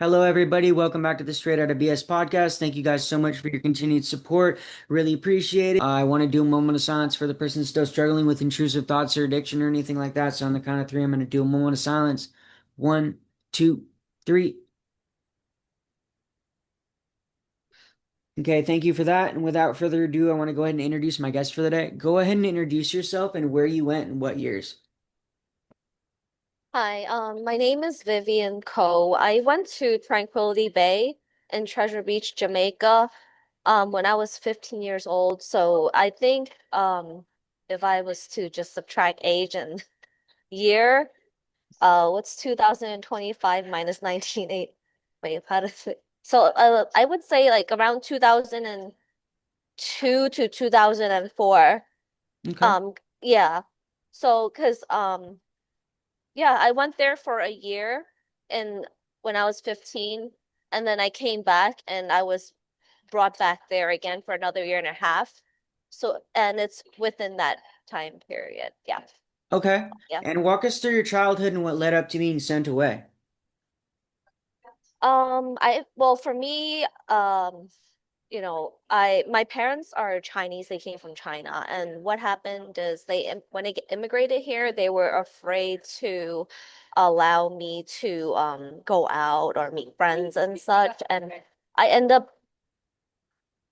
Hello, everybody. Welcome back to the Straight Outta BS podcast. Thank you guys so much for your continued support. Really appreciate it. I want to do a moment of silence for the person still struggling with intrusive thoughts or addiction or anything like that. So on the count of three, I'm going to do a moment of silence. One, two, three. Okay, thank you for that. And without further ado, I want to go ahead and introduce my guest for the day. Go ahead and introduce yourself and where you went and what years. Hi, my name is Vivian Ko. I went to Tranquility Bay in Treasure Beach, Jamaica, when I was 15 years old. So I think if I was to just subtract age and year, what's 2025 minus 1980? Wait, how does it? So I would say like around 2002 to 2004. Okay. Um, yeah. So, yeah, I went there for a year and when I was 15, and then I came back and I was brought back there again for another year and a half. So, and it's within that time period. Yeah. Okay. Yeah. And walk us through your childhood and what led up to being sent away. Well, for me, my parents are Chinese. They came from China, and what happened is when they immigrated here, they were afraid to allow me to go out or meet friends and such, and I end up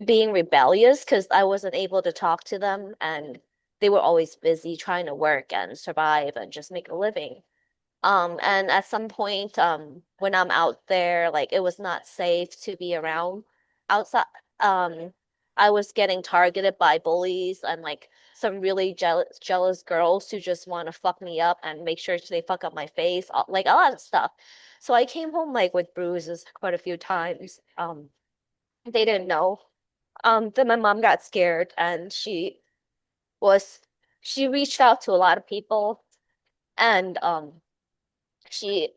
being rebellious because I wasn't able to talk to them, and they were always busy trying to work and survive and just make a living. And at some point, when I'm out there, like it was not safe to be around outside. I was getting targeted by bullies and like some really jealous girls who just want to fuck me up and make sure they fuck up my face, like a lot of stuff. So I came home like with bruises quite a few times. They didn't know. Then my mom got scared and was she reached out to a lot of people and she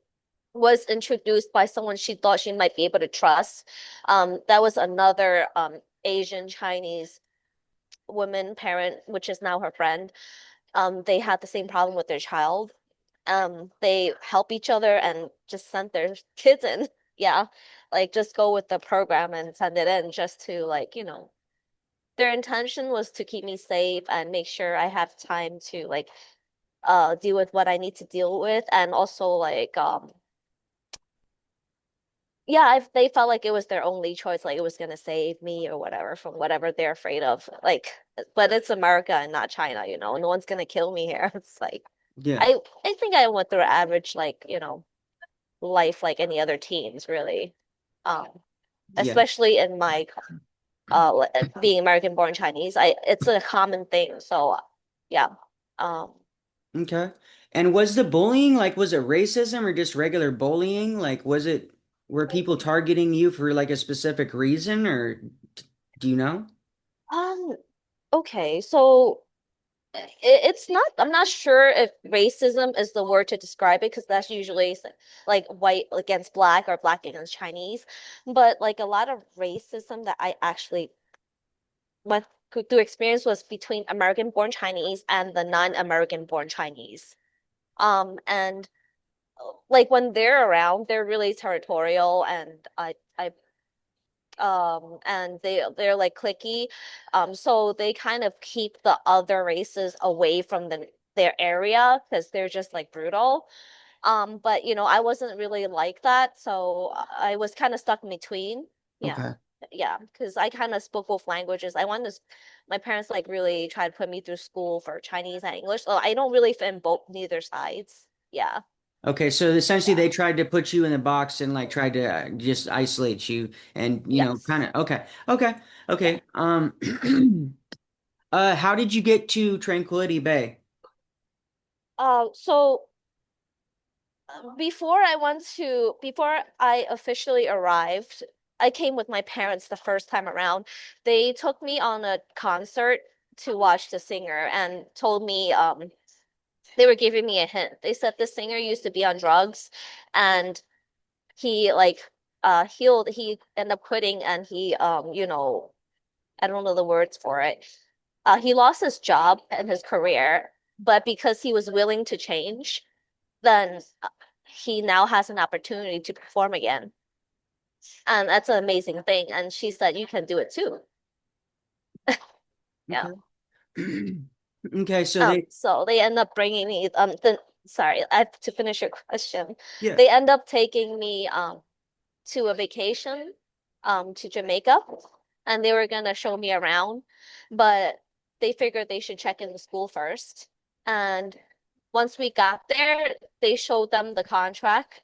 was introduced by someone she thought she might be able to trust. That was another Asian Chinese woman parent, which is now her friend. They had the same problem with their child. They help each other and just sent their kids in. Yeah, like just go with the program and send it in just to like, their intention was to keep me safe and make sure I have time to like deal with what I need to deal with and also like yeah, if they felt like it was their only choice, like it was gonna save me or whatever from whatever they're afraid of. Like, but it's America and not China, no one's gonna kill me here. It's like Yeah. I think I went through average like, life like any other teens, really. Um, Yeah. Especially in my being American born Chinese. It's a common thing. So yeah. Um, Okay. And was the bullying like, was it racism or just regular bullying? Like, were people targeting you for like a specific reason or do you know? um, okay, so it's not, I'm not sure if racism is the word to describe it because that's usually like white against black or black against Chinese. But like a lot of racism that I actually went through experience was between American born Chinese and the non-American born Chinese. And like when they're around, they're really territorial and and they're like cliquey, so they kind of keep the other races away from their area because they're just like brutal. But I wasn't really like that, so I was kind of stuck in between. Yeah. Okay. Yeah, because I kind of spoke both languages. My parents like really tried to put me through school for Chinese and English, so I don't really fit in both neither sides. Yeah. Okay, so essentially Yeah. they tried to put you in the box and like tried to just isolate you and kind Yes. of okay. Okay. Yeah. Okay. How did you get to Tranquility Bay? So before I officially arrived, I came with my parents the first time around. They took me on a concert to watch the singer and told me they were giving me a hint. They said the singer used to be on drugs and he like he ended up quitting and he I don't know the words for it. He lost his job and his career, but because he was willing to change, then he now has an opportunity to perform again. And that's an amazing thing. And she said, you can do it too. Yeah. Okay. Okay, so they So they end up bringing me, sorry, I have to finish your question. yeah. They end up taking me, to a vacation, to Jamaica, and they were gonna show me around, but they figured they should check in the school first. And once we got there, they showed them the contract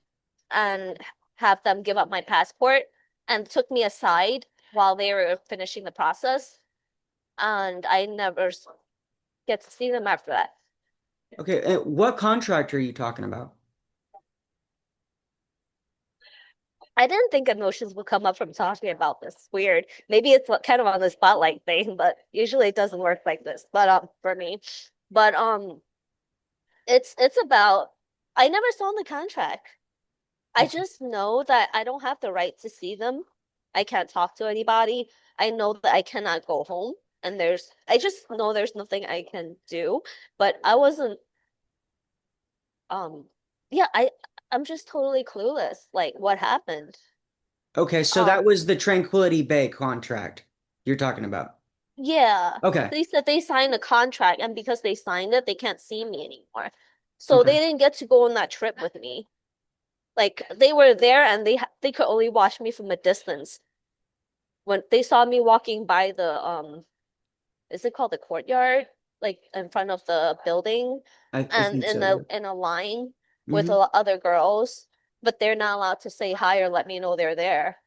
and have them give up my passport and took me aside while they were finishing the process. And I never get to see them after that. Okay, what contract are you talking about? I didn't think emotions would come up from talking about this. Weird. Maybe it's kind of on the spotlight thing, but usually it doesn't work like this. But for me, but it's about I never saw the contract. I Okay. just know that I don't have the right to see them. I can't talk to anybody. I know that I cannot go home, and I just know there's nothing I can do. But I wasn't um yeah, I'm just totally clueless. Like what happened? Okay, so that Um was the Tranquility Bay contract you're talking about. Yeah, Okay. they said they signed a contract, and because they signed it, they can't see me anymore. So Okay. they didn't get to go on that trip with me. Like they were there, and they could only watch me from a distance. When they saw me walking by the is it called the courtyard, like in front of the building, I and think so, yeah. in a line with Hmm. other girls, but they're not allowed to say hi or let me know they're there.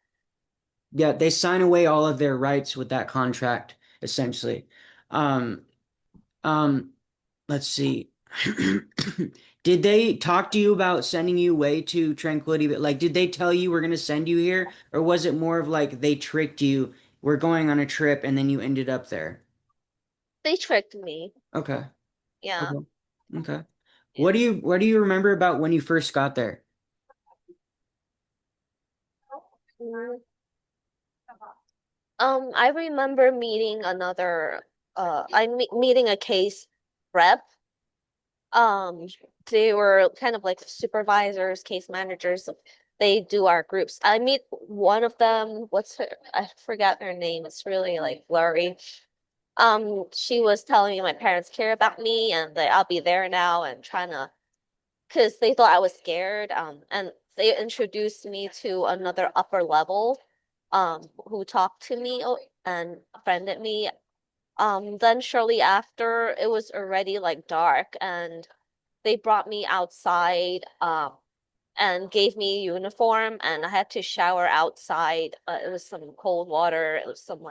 Yeah, they sign away all of their rights with that contract, essentially. Um, um, let's see. Did they talk to you about sending you away to Tranquility Bay? Like, did they tell you we're gonna send you here, or was it more of like they tricked you, we're going on a trip, and then you ended up there? They tricked me. Okay. Yeah. Okay. Okay. What do you remember about when you first got there? Mm. I remember meeting meeting a case rep. Um, they were kind of like supervisors, case managers. They do our groups. I meet one of them. I forgot her name. It's really like blurry. She was telling me my parents care about me and that I'll be there now and trying to, because they thought I was scared. And they introduced me to another upper level, who talked to me and friended me. Then shortly after, it was already like dark, and they brought me outside, and gave me a uniform, and I had to shower outside. It was some cold water. It was some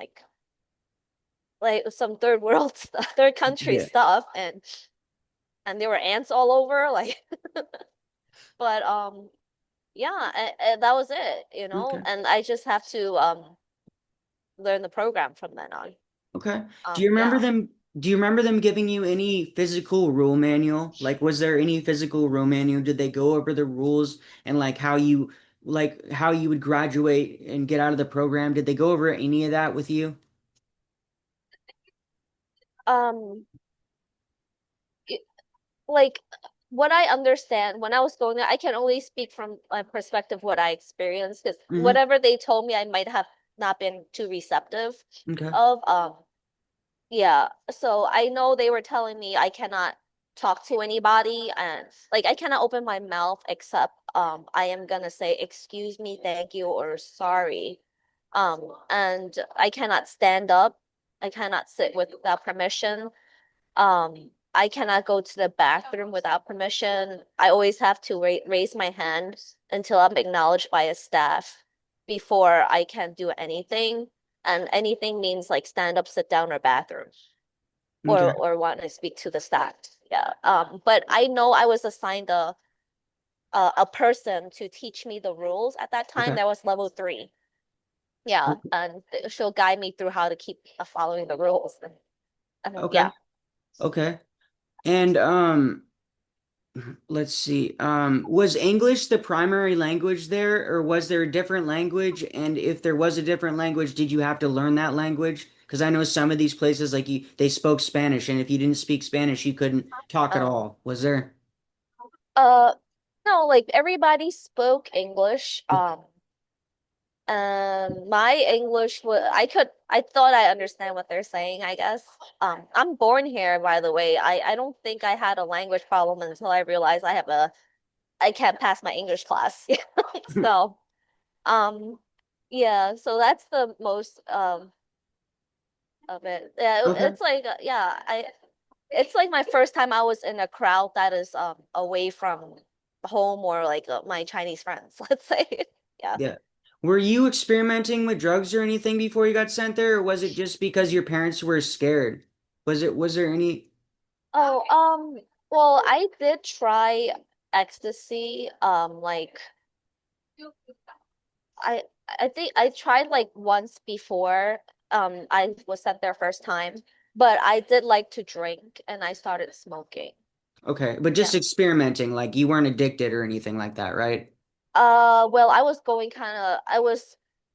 some third world stuff, third country Yeah. stuff, and there were ants all over. Like, but yeah, and that was it, you know. Okay. And I just have to learn the program from then on. Okay. Yeah. Do you remember them giving you any physical rule manual? Like, was there any physical rule manual? Did they go over the rules and like how you would graduate and get out of the program? Did they go over any of that with you? Um, like what I understand when I was going there, I can only speak from my perspective what I experienced because Hmm. whatever they told me, I might have not been too receptive Okay. of. Yeah. So I know they were telling me I cannot talk to anybody and like I cannot open my mouth except I am gonna say excuse me, thank you, or sorry. And I cannot stand up. I cannot sit without permission. I cannot go to the bathroom without permission. I always have to raise my hand until I'm acknowledged by a staff before I can do anything. And anything means like stand up, sit down, or bathroom, Okay. or want to speak to the staff. Yeah. But I know I was assigned a person to teach me the rules at that time. Okay. That was level 3. Yeah, and she'll guide me through how to keep following the rules. And Okay. yeah. Okay. And let's see. Was English the primary language there, or was there a different language? And if there was a different language, did you have to learn that language? Because I know some of these places, like they spoke Spanish, and if you didn't speak Spanish, you couldn't talk at Um, all. Was there? Uh, no, like everybody spoke English. My English was I thought I understand what they're saying, I guess. I'm born here, by the way. I don't think I had a language problem until I realized I can't pass my English class. So, um, yeah, so that's the most of it. Yeah, Okay. it's like it's like my first time I was in a crowd that is away from home or like my Chinese friends, let's say. Yeah. Yeah. Were you experimenting with drugs or anything before you got sent there, or was it just because your parents were scared? Was there any? Oh, well, I did try ecstasy. Like I I think I tried like once before. I was sent there first time, but I did like to drink and I started smoking. Okay, but just Yeah. experimenting, like you weren't addicted or anything like that, right? Well, I was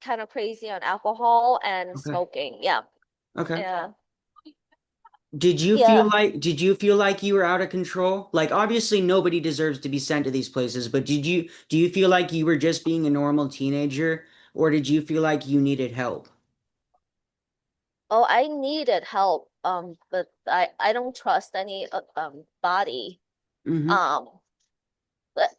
kind of crazy on alcohol and Okay. smoking. Yeah. Okay. Yeah. Feel Yeah. like did you feel like you were out of control? Like obviously nobody deserves to be sent to these places, but do you feel like you were just being a normal teenager or did you feel like you needed help? Oh, I needed help. But I don't trust any body. Mm-hmm. Um, but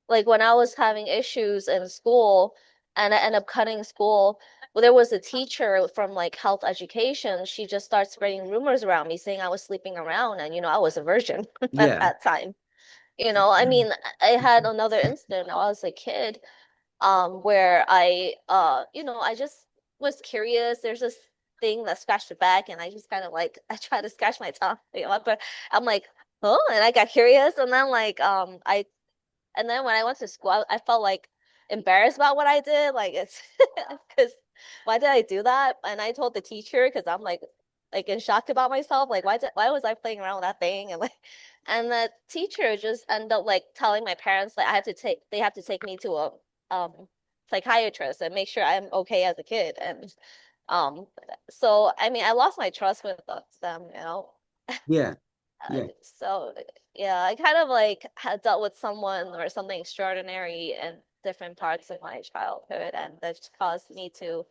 like when I was having issues in school and I ended up cutting school, well, there was a teacher from like health education. She just started spreading rumors around me saying I was sleeping around and I was a virgin at Yeah. that time. I mean, I had another incident. I was a kid, where I just was curious. There's this thing that scratched the back, and I just kind of like I tried to scratch my tongue, but I'm like, oh, and I got curious, and then and then when I went to school, I felt like embarrassed about what I did. Like it's because why did I do that? And I told the teacher because I'm like in shock about myself. Like why was I playing around with that thing? And like and the teacher just ended up like telling my parents like they have to take me to a psychiatrist and make sure I'm okay as a kid. And um so I mean I lost my trust with them. Yeah. Yeah. So yeah, I kind of like had dealt with someone or something extraordinary in different parts of my childhood, and that's caused me to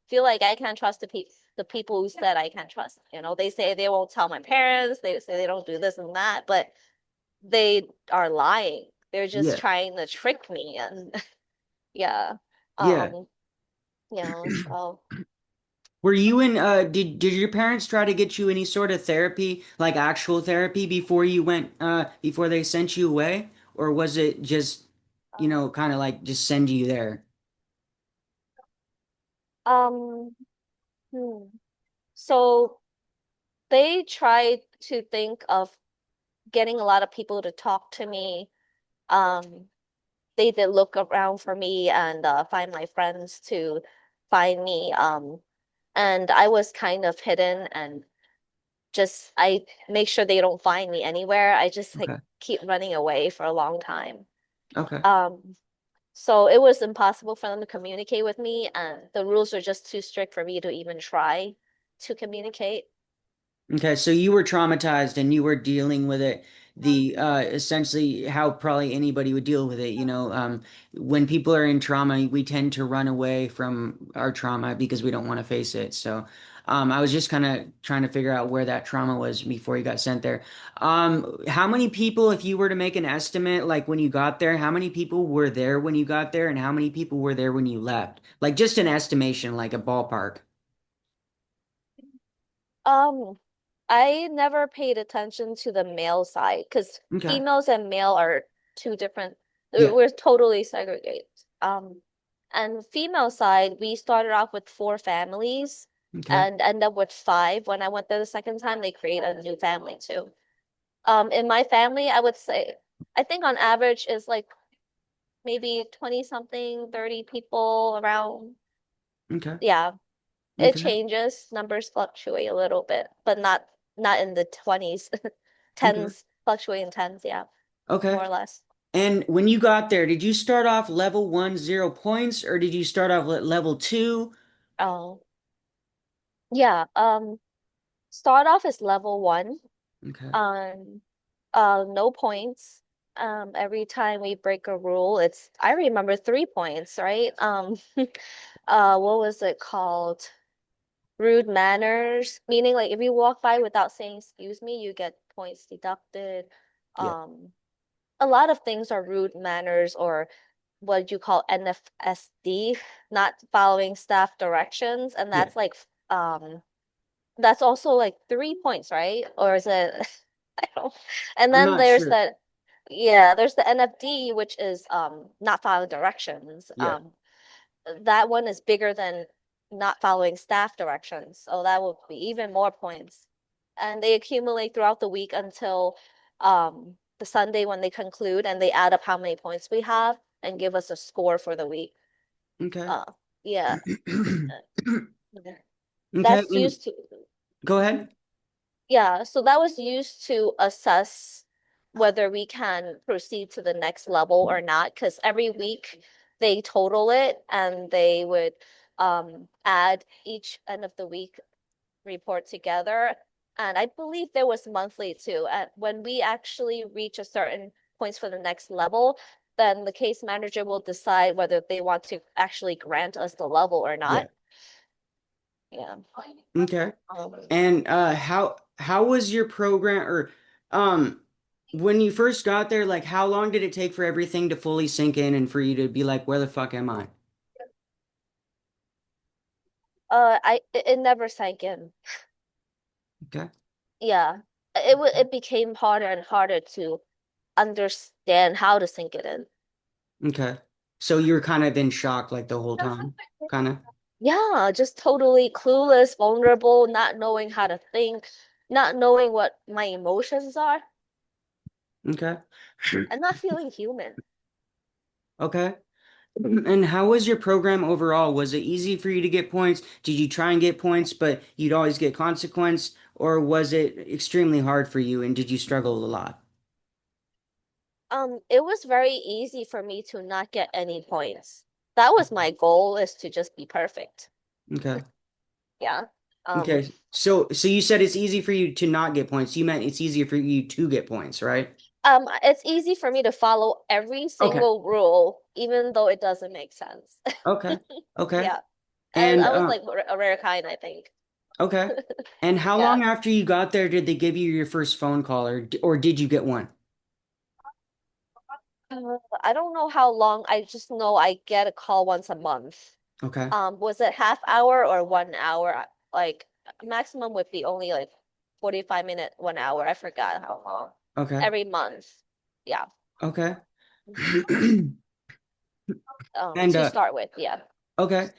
feel like I can't trust the people who said I can't trust. They say they won't tell my parents, they say they don't do this and that, but they are lying. They're just Yeah. trying to trick me, and yeah, Yeah. um, so. Were you in did your parents try to get you any sort of therapy, like actual therapy before you went before they sent you away? Or was it just, kind of like just send you there? Um, hmm. So they tried to think of getting a lot of people to talk to me. Um, they did look around for me and find my friends to find me. And I was kind of hidden and just I make sure they don't find me anywhere. I just like Okay. keep running away for a long time. Okay. Um, so it was impossible for them to communicate with me, and the rules are just too strict for me to even try to communicate. Okay, so you were traumatized and you were dealing with it the essentially how probably anybody would deal with it, when people are in trauma, we tend to run away from our trauma because we don't want to face it. So, I was just kind of trying to figure out where that trauma was before you got sent there. How many people, if you were to make an estimate, like when you got there, how many people were there when you got there and how many people were there when you left? Like just an estimation, like a ballpark. Um, I never paid attention to the male side because Okay. females and male are two different, Yeah. we're totally segregated. And female side, we started off with four families Okay. and end up with five. When I went there the second time, they created a new family too. In my family, I would say, I think on average is like maybe 20 something, 30 people around. Okay. Yeah, it Okay. changes. Numbers fluctuate a little bit, but not in the 20s. Okay. Tens fluctuate in tens, yeah, more Okay. or less. And when you got there, did you start off level one, 0 points, or did you start off at level two? Oh, yeah. Start off as level one. Okay. Um, no points. Every time we break a rule, I remember 3 points, right? What was it called? Rude manners, meaning like if you walk by without saying excuse me, you get points deducted. Yeah. Um, a lot of things are rude manners or what you call NFSD, not following staff directions, and Yeah. um that's also like 3 points, right? Or is it I don't and I'm then not there's sure. that yeah, there's the NFD, which is not following directions. Yeah. That one is bigger than not following staff directions. So that would be even more points. And they accumulate throughout the week until the Sunday when they conclude and they add up how many points we have and give us a score for the week. Okay. Uh yeah. Okay. That's And used to go ahead. yeah, so that was used to assess whether we can proceed to the next level or not, because every week they total it and they would add each end of the week report together. And I believe there was monthly too. And when we actually reach a certain points for the next level, then the case manager will decide whether they want to actually grant us the level or Yeah. not. Yeah. Okay. Um, And how was your program or um when you first got there, like how long did it take for everything to fully sink in and for you to be like, where the fuck am I? it never sank in. Okay. Yeah. It became harder and harder to understand how to sink it in. Okay. So you were kind of in shock like the whole time, kind of. Yeah, just totally clueless, vulnerable, not knowing how to think, not knowing what my emotions are, Okay. and not feeling human. Okay. And how was your program overall? Was it easy for you to get points? Did you try and get points, but you'd always get consequence, or was it extremely hard for you and did you struggle a lot? It was very easy for me to not get any points. That was my goal, is to just be perfect. Okay. Yeah. Um, Okay. So you said it's easy for you to not get points. You meant it's easier for you to get points, right? it's easy for me to follow every Okay. single rule, even though it doesn't make sense. Okay. Okay. Yeah. And I was like a rare kind, I think. okay. And how Yeah. long after you got there did they give you your first phone call or did you get one? I don't know how long. I just know I get a call once a month. Okay. Was it half hour or 1 hour? Like maximum would be only like 45 minute, 1 hour. I forgot how long. Okay. Every month. Yeah. Okay. And To start with, yeah. okay.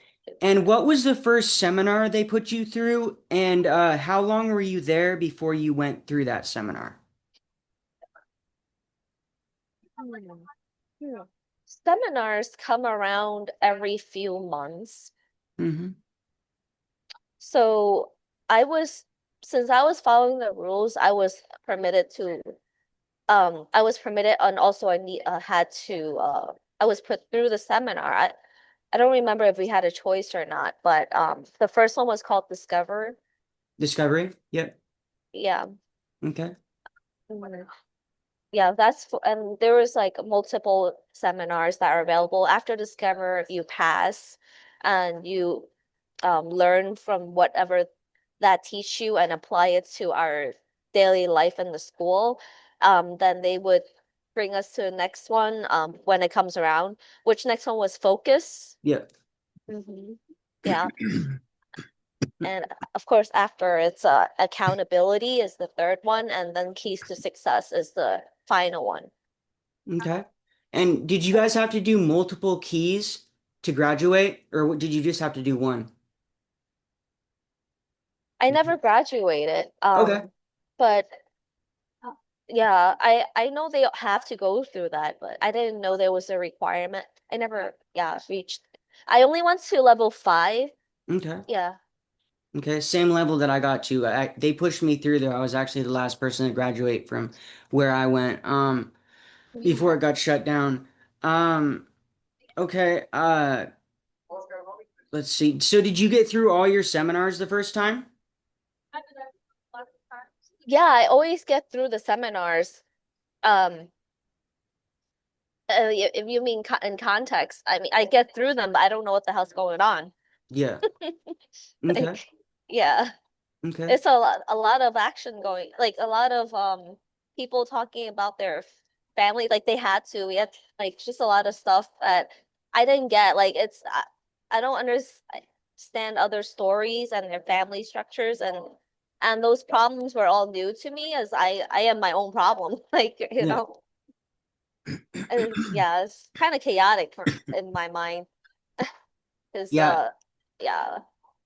And what was the first seminar they put you through? And how long were you there before you went through that seminar? Hmm. Hmm. Seminars come around every few months. Mm-hmm. So I was, since I was following the rules, I was permitted and also had to I was put through the seminar. I don't remember if we had a choice or not, but the first one was called Discover. Discovery? Yep. Yeah. Okay. Mhm. Yeah, and there was like multiple seminars that are available. After Discover, you pass and you learn from whatever that teach you and apply it to our daily life in the school. Then they would bring us to the next one when it comes around, which next one was Focus. Yep. Hmm. Yeah. And of course, after it's accountability is the third one, and then Keys to Success is the final one. Okay. And did you guys have to do multiple keys to graduate, or did you just have to do one? I never graduated, Okay. but yeah, I know they have to go through that, but I didn't know there was a requirement. I never, yeah, reached. I only went to level 5. Okay. Yeah. Okay. Same level that I got to. They pushed me through there. I was actually the last person to graduate from where I went. Before it got shut down. Um. Okay. Let's see. So did you get through all your seminars the first time? Yeah, I always get through the seminars. Um, If you mean co in context, I mean, I get through them, but I don't know what the hell's going on. Yeah. Okay. Like, yeah, Okay. it's a lot of action going, like a lot of people talking about their family, like they had to. We had like just a lot of stuff that I didn't get. Like I don't understand other stories and their family structures, and those problems were all new to me as I am my own problem. Like, you Yeah. know, and yeah, it's kind of chaotic for in my mind because Yeah. yeah.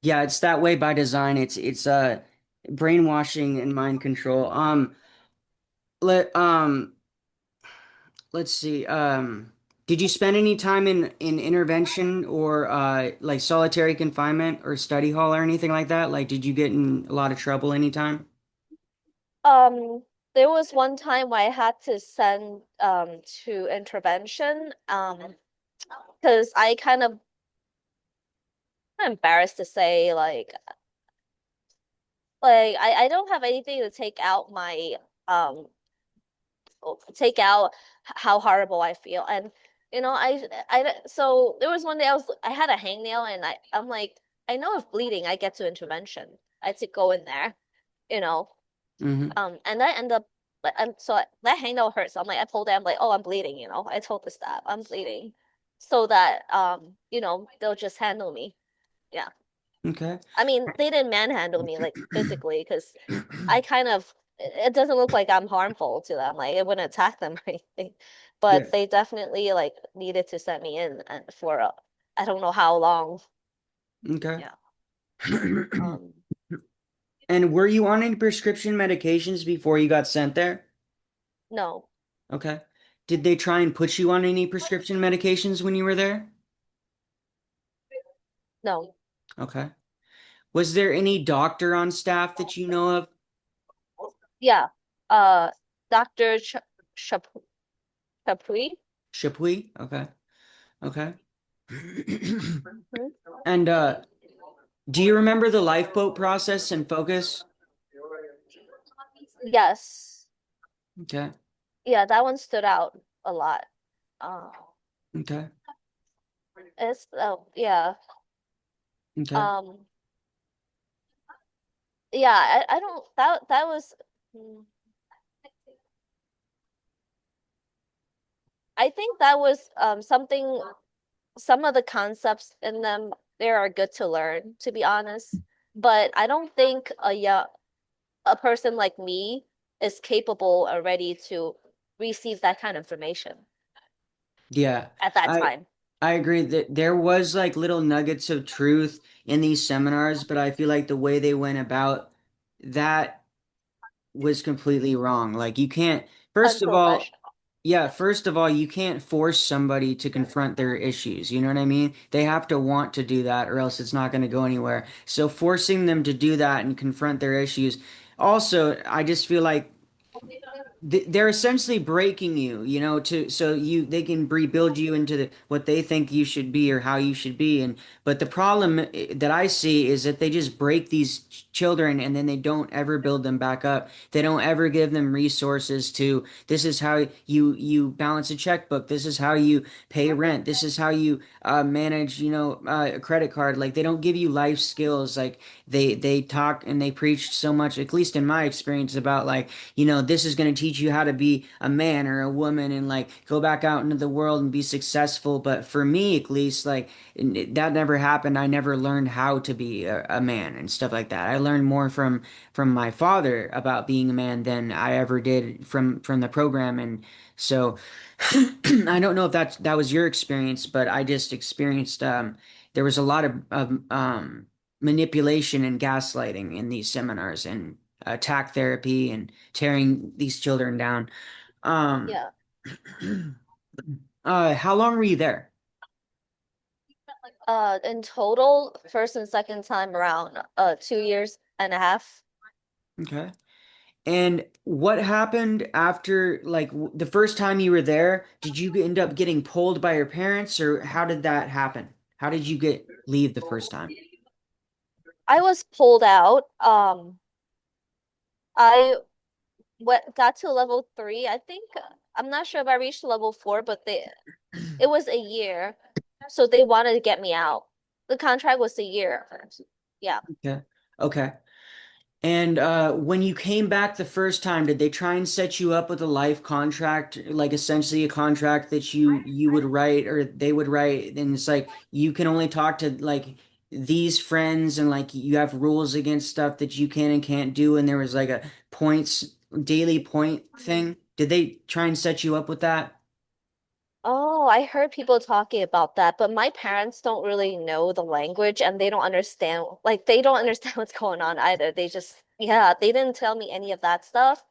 Yeah, it's that way by design. It's brainwashing and mind control. Let let's see. Did you spend any time in intervention or like solitary confinement or study hall or anything like that? Like, did you get in a lot of trouble anytime? Um, there was one time where I had to send to intervention because I kind of I'm embarrassed to say I don't have anything to um take out how horrible I feel. And you know, so there was one day I had a hangnail and I'm like, I know if bleeding, I get to intervention. I had to go in there, you know. Mm-hmm. And I end up like that hangnail hurts. So I'm like, I pulled it, I'm like, oh, I'm bleeding, you know. I told the staff I'm bleeding. So that you know, they'll just handle me. Yeah. Okay. I mean, they didn't manhandle me like physically because I kind of it doesn't look like I'm harmful to them. Like it wouldn't attack them or anything. Yeah. But they definitely like needed to send me in and for I don't know how long. Okay. Yeah. Um, And were you on any prescription medications before you got sent there? no, Okay. Did they try and put you on any prescription medications when you were there? no. Okay. Was there any doctor on staff that you know of? Yeah. Dr. Chap Chapui. Chapuis? Okay. Okay. Mhm. And do you remember the lifeboat process and focus? Yes. Okay. Yeah, that one stood out a lot. Uh, Okay. it's yeah. Okay. Um, yeah, I don't that was mm, I think that was something some of the concepts in them there are good to learn, to be honest. But I don't think a person like me is capable or ready to receive that kind of information Yeah. at that I time. I agree that there was like little nuggets of truth in these seminars, but I feel like the way they went about that was completely wrong. Like you can't, first of all, Unprofessional. yeah, first of all, you can't force somebody to confront their issues. You know what I mean? They have to want to do that or else it's not going to go anywhere. So forcing them to do that and confront their issues. Also, I just feel like they're essentially breaking you, you know, to so you they can rebuild you into what they think you should be or how you should be. And but the problem that I see is that they just break these children and then they don't ever build them back up. They don't ever give them resources to this is how you balance a checkbook. This is how you pay rent. This is how you manage, you know, a credit card. Like they don't give you life skills. Like they talk and they preach so much, at least in my experience, about like you know, this is going to teach you how to be a man or a woman and like go back out into the world and be successful. But for me, at least, like that never happened. I never learned how to be a man and stuff like that. I learned more from my father about being a man than I ever did from the program. And so I don't know if that was your experience, but I just experienced there was a lot of manipulation and gaslighting in these seminars and attack therapy and tearing these children down. Um, Yeah. how long were you there? In total, first and second time around, 2 years and a half. Okay. And what happened after, like, the first time you were there? Did you end up getting pulled by your parents, or how did that happen? How did you get leave the first time? I was pulled out. I got to level 3, I think. I'm not sure if I reached level 4, but it was a year. So they wanted to get me out. The contract was a year. Yeah. Okay. Okay. And when you came back the first time, did they try and set you up with a life contract, like essentially a contract that you would write or they would write, and it's like you can only talk to like these friends and like you have rules against stuff that you can and can't do, and there was like a points daily point thing. Did they try and set you up with that? Oh, I heard people talking about that, but my parents don't really know the language and they don't understand, like, they don't understand what's going on either. They just, yeah, they didn't tell me any of that stuff.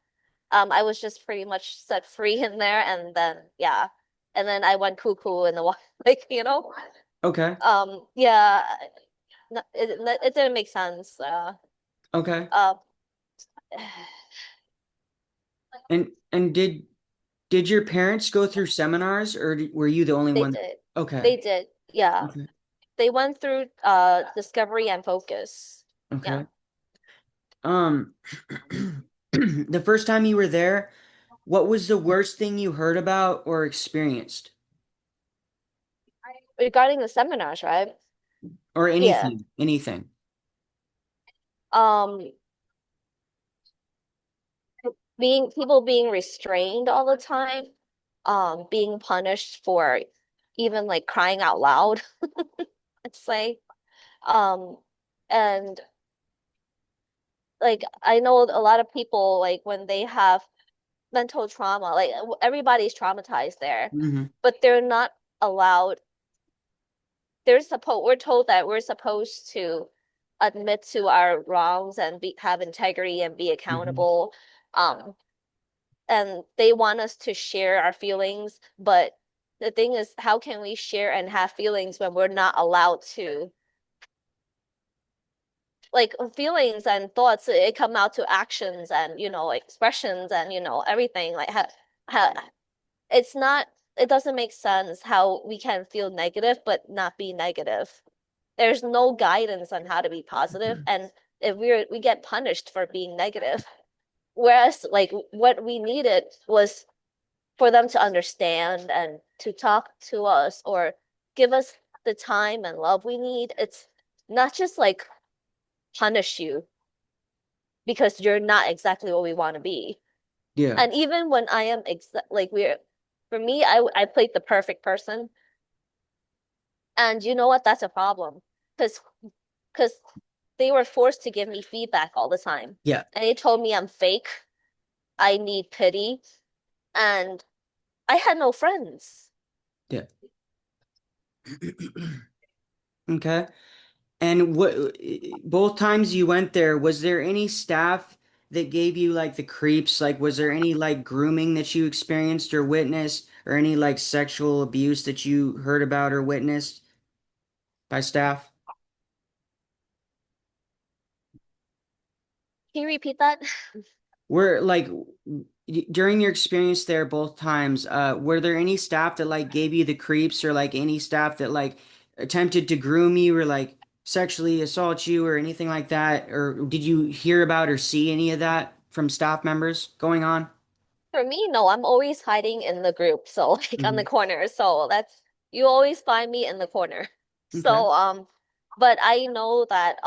I was just pretty much set free in there and then, yeah. And then I went cuckoo in the like, Okay. Yeah, it didn't make sense. Okay. Uh, And did your parents go through seminars or were you the only they one? did. Okay. They did. Yeah. Okay. They went through discovery and focus. Yeah. Okay. Um, the first time you were there, what was the worst thing you heard about or experienced? Regarding the seminars, right? Or Yeah. anything, anything. Um, being restrained all the time, being punished for even like crying out loud, let's say. Um, and like I know a lot of people like when they have mental trauma, like everybody's traumatized there, Hmm. but they're not allowed. We're told that we're supposed to admit to our wrongs and have integrity and be Hmm. accountable. Um, and they want us to share our feelings, but the thing is, how can we share and have feelings when we're not allowed to? Like feelings and thoughts, it come out to actions and expressions and everything. Like how it's not. It doesn't make sense how we can feel negative but not be negative. There's no guidance on how to be positive, and if we get punished for being negative. Whereas like what we needed was for them to understand and to talk to us or give us the time and love we need. It's not just like punish you because you're not exactly what we want to be. Yeah. And even when I am like we're for me, I played the perfect person. And you know what? That's a problem. Because because they were forced to give me feedback all the time. Yeah. And they told me I'm fake. I need pity. And I had no friends. Yeah. Okay. And what both times you went there, was there any staff that gave you like the creeps? Like, was there any like grooming that you experienced or witnessed, or any like sexual abuse that you heard about or witnessed by staff? Can you repeat that? Were like during your experience there both times, were there any staff that like gave you the creeps or like any staff that like attempted to groom you or like sexually assault you or anything like that? Or did you hear about or see any of that from staff members going on? For me, no, I'm always hiding in the group. So like on the Hmm. corner. So that's you always find me in the corner. Okay. So but I know that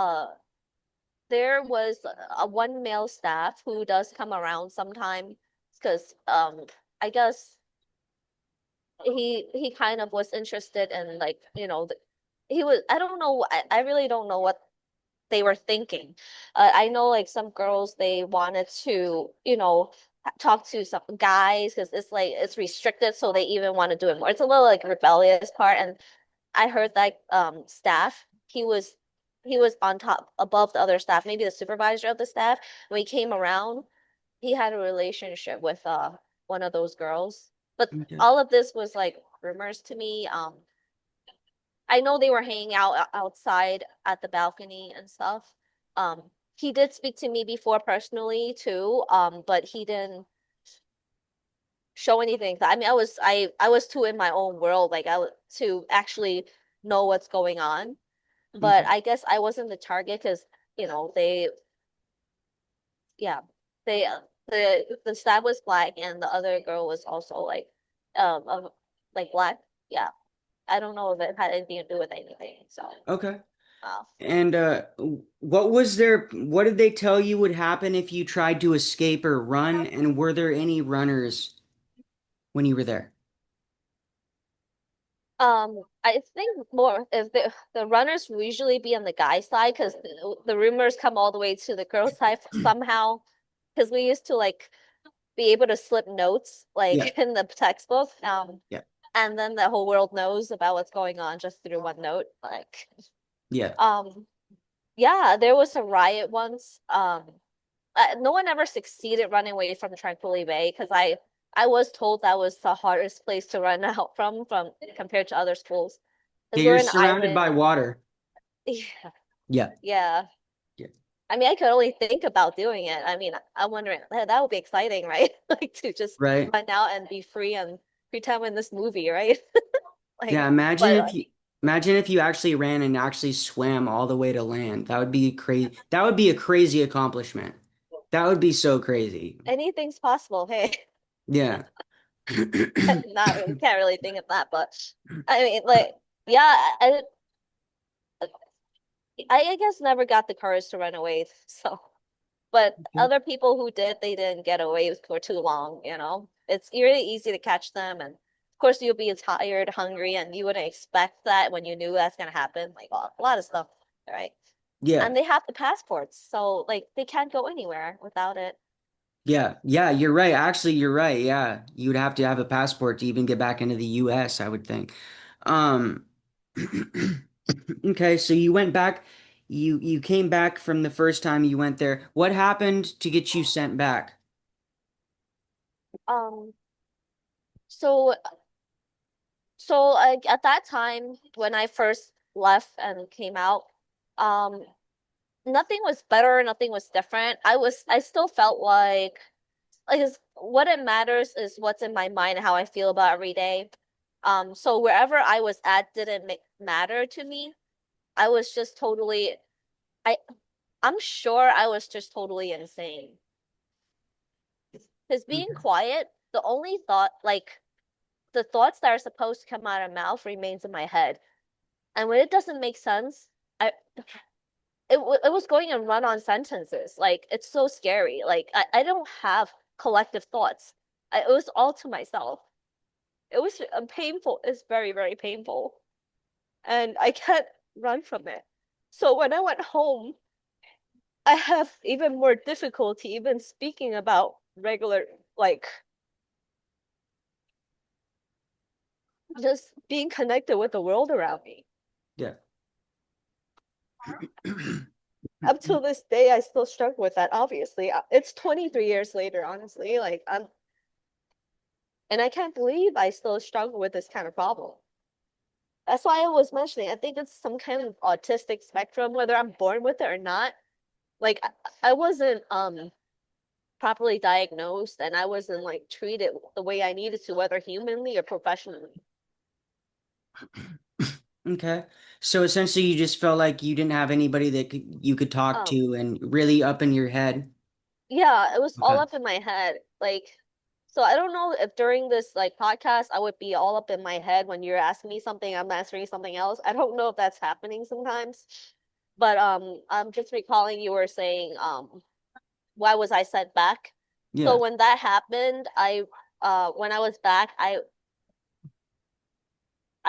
there was a one male staff who does come around sometimes because I guess he kind of was interested in like he was I don't know I really don't know what they were thinking. I know like some girls they wanted to talk to some guys because it's like it's restricted so they even want to do it more. It's a little like rebellious part and I heard that staff he was on top above the other staff, maybe the supervisor of the staff. When he came around, he had a relationship with one of those girls. But Okay. all of this was like rumors to me. I know they were hanging out outside at the balcony and stuff. He did speak to me before personally too, but he didn't show anything. I mean, I was too in my own world, like to actually know what's going on. But Okay. I guess I wasn't the target because they yeah they the staff was black and the other girl was also like of like black. Yeah. I don't know if it had anything to do with anything. So Okay. uh, And what did they tell you would happen if you tried to escape or run? And were there any runners when you were there? I think more if the runners will usually be on the guy side because the rumors come all the way to the girl side somehow. Because we used to like be able to slip notes Yeah, like in the textbook. yeah, And then the whole world knows about what's going on just through one note. Like, yeah. um, yeah, there was a riot once. No one ever succeeded running away from Tranquility Bay because I was told that was the hardest place to run out from compared to other schools because Yeah, we're you're an surrounded island. by water. Yeah, Yeah, yeah. yeah, I mean, I could only think about doing it. I mean, I'm wondering that would be exciting, right? Like to just right. run out and be free and pretend we're in this movie, right? Yeah, Like, but like, imagine if you actually ran and actually swam all the way to land. That would be crazy. That would be a crazy accomplishment. That would be so crazy. anything's possible. Hey, Yeah. not really, can't really think of that, but I mean, like, yeah, I guess never got the courage to run away. So, but Okay. other people who did, they didn't get away for too long, you know? It's really easy to catch them. And of course, you'll be tired, hungry, and you wouldn't expect that when you knew that's gonna happen. Like a lot of stuff, right? Yeah. And they have the passports, so like they can't go anywhere without it. Yeah. Yeah, you're right. Actually, you're right. Yeah. You would have to have a passport to even get back into the US, I would think. Um Okay, so you went back, you came back from the first time you went there. What happened to get you sent back? Um, so like at that time when I first left and came out, um, nothing was better, nothing was different. I still felt like what it matters is what's in my mind and how I feel about every day. So wherever I was at didn't matter to me. I was just totally I I'm sure I was just totally insane. Because being Okay. quiet, the only thought like the thoughts that are supposed to come out of mouth remains in my head. And when it doesn't make sense, I it was going and run on sentences. Like it's so scary. Like I don't have collective thoughts. It was all to myself. It was painful. It's very, very painful. And I can't run from it. So when I went home, I have even more difficulty even speaking about regular, like just being connected with the world around me. Yeah. Up till this day, I still struggle with that, obviously. It's 23 years later, honestly. And I can't believe I still struggle with this kind of problem. That's why I was mentioning, I think it's some kind of autistic spectrum, whether I'm born with it or not. Like I wasn't properly diagnosed and I wasn't like treated the way I needed to, whether humanly or professionally. Okay. So essentially you just felt like you didn't have anybody that you could talk Um, to and really up in your head. yeah, it was all Okay. up in my head. Like, so I don't know if during this like podcast I would be all up in my head when you're asking me something, I'm answering something else. I don't know if that's happening sometimes. But I'm just recalling you were saying why was I sent back? So Yeah. when that happened, I when I was back, I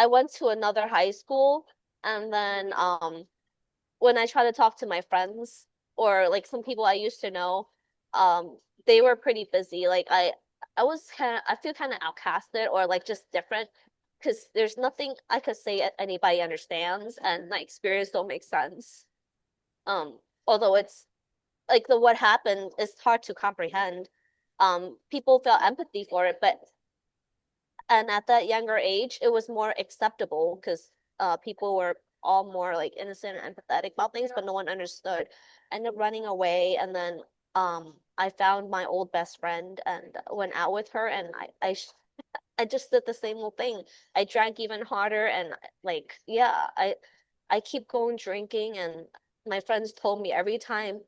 went to another high school and then when I try to talk to my friends or like some people I used to know, they were pretty busy. Like I feel kind of outcasted or like just different because there's nothing I could say anybody understands and my experience don't make sense. Although it's like the what happened is hard to comprehend. People felt empathy for it, but and at that younger age, it was more acceptable because people were all more like innocent and empathetic about things, but no one understood. I ended up running away, and then I found my old best friend and went out with her, and I just did the same old thing. I drank even harder, and like yeah, I keep going drinking, and my friends told me every time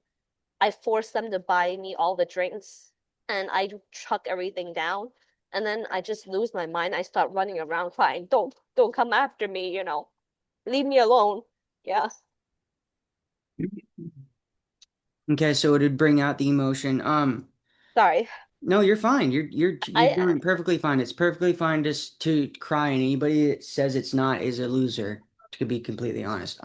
I forced them to buy me all the drinks and I chuck everything down. And then I just lose my mind. I start running around crying, don't come after me, leave me alone. Yeah. Okay, so it would bring out the emotion. Sorry. No, you're fine. You're I doing perfectly fine. It's perfectly fine just to cry, and anybody that says it's not is a loser, to be completely honest.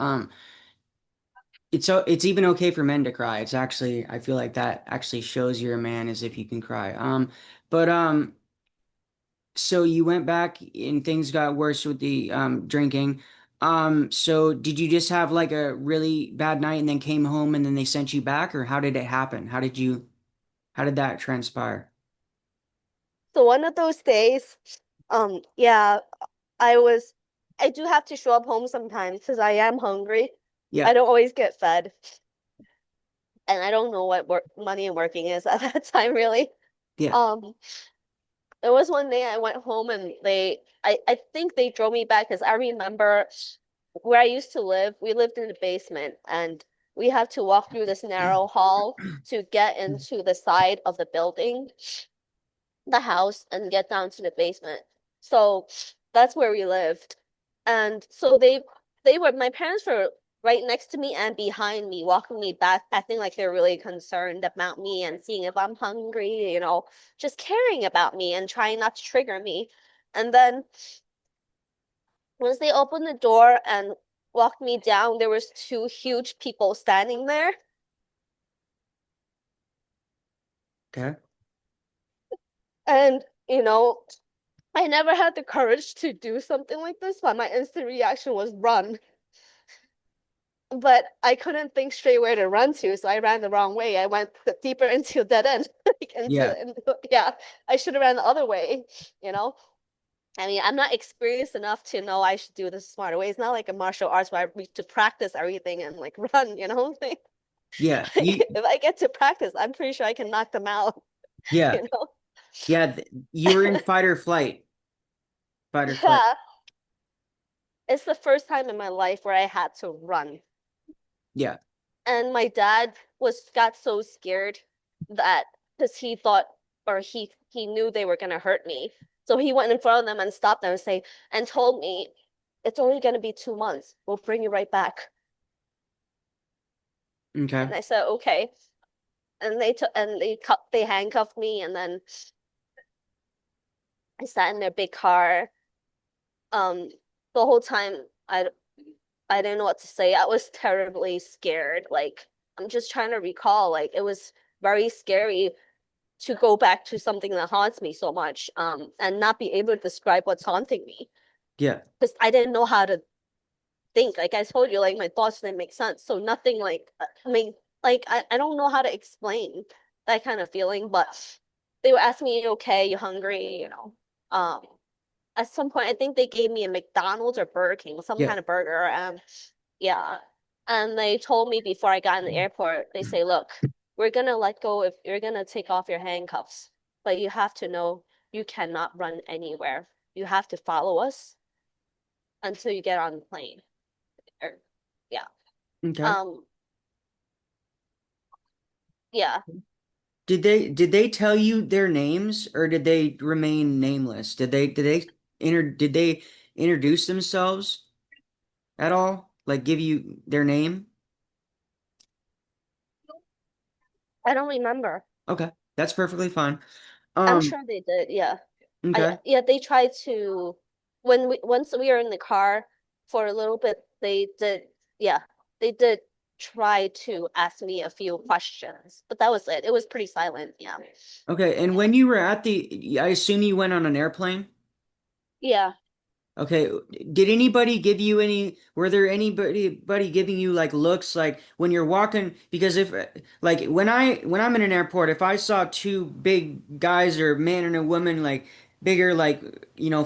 It's even okay for men to cry. It's actually I feel like that actually shows you're a man as if you can cry. But so you went back and things got worse with the drinking. So did you just have like a really bad night and then came home and then they sent you back, or how did it happen? How did that transpire? So one of those days, yeah, I was I do have to show up home sometimes because I am hungry. I Yeah, don't always get fed, and I don't know what money and working is at that time really. yeah, Um, there was one day I went home and I think they drove me back because I remember where I used to live, we lived in the basement and we had to walk through this narrow hall to get into the side of the building, the house, and get down to the basement. So that's where we lived. And so they were my parents were right next to me and behind me, walking me back, acting like they're really concerned about me and seeing if I'm hungry, just caring about me and trying not to trigger me. And then once they opened the door and walked me down, there was two huge people standing there. okay, And, I never had the courage to do something like this, but my instant reaction was run. But I couldn't think straight where to run to, so I ran the wrong way. I went deeper into a dead end. yeah, Yeah, I should have ran the other way, you know? I mean, I'm not experienced enough to know I should do this smarter way. It's not like a martial arts where I need to practice everything and like run, Like, yeah, if I get to practice, I'm pretty sure I can knock them out, yeah, you know? yeah. You were in fight or flight. Yeah, it's the first time in my life where I had to run. Yeah, And my dad was got so scared that because he thought or he knew they were gonna hurt me. So he went in front of them and stopped them and say and told me it's only gonna be 2 months. We'll bring you right back. okay, And I said, okay. And they handcuffed me and then I sat in their big car. Um, the whole time I didn't know what to say. I was terribly scared. Like I'm just trying to recall. Like it was very scary to go back to something that haunts me so much, and not be able to describe what's haunting me yeah, because I didn't know how to think. Like I told you, like my thoughts didn't make sense. So nothing like I mean, like I don't know how to explain that kind of feeling, but they were asking me, you okay, you hungry, Um, at some point, I think they gave me a McDonald's or Burger King, some yeah. kind of burger. Yeah. And they told me before I got in the airport, they say, look, we're gonna let go if you're gonna take off your handcuffs, but you have to know you cannot run anywhere. You have to follow us until you get on the plane. Or, yeah. Okay. Um, yeah. Did they tell you their names or did they remain nameless? Did they introduce themselves at all? Like give you their name? I don't remember. Okay, that's perfectly fine. I'm Um, sure they did. Yeah. okay. Yeah, they tried to when we once we were in the car for a little bit, yeah, they did try to ask me a few questions, but that was it. It was pretty silent. Yeah. Okay, and when you were at I assume you went on an airplane? Yeah. Okay, did anybody give you were there anybody giving you like looks like when you're walking? Because if like when I'm in an airport, if I saw two big guys or a man and a woman like bigger like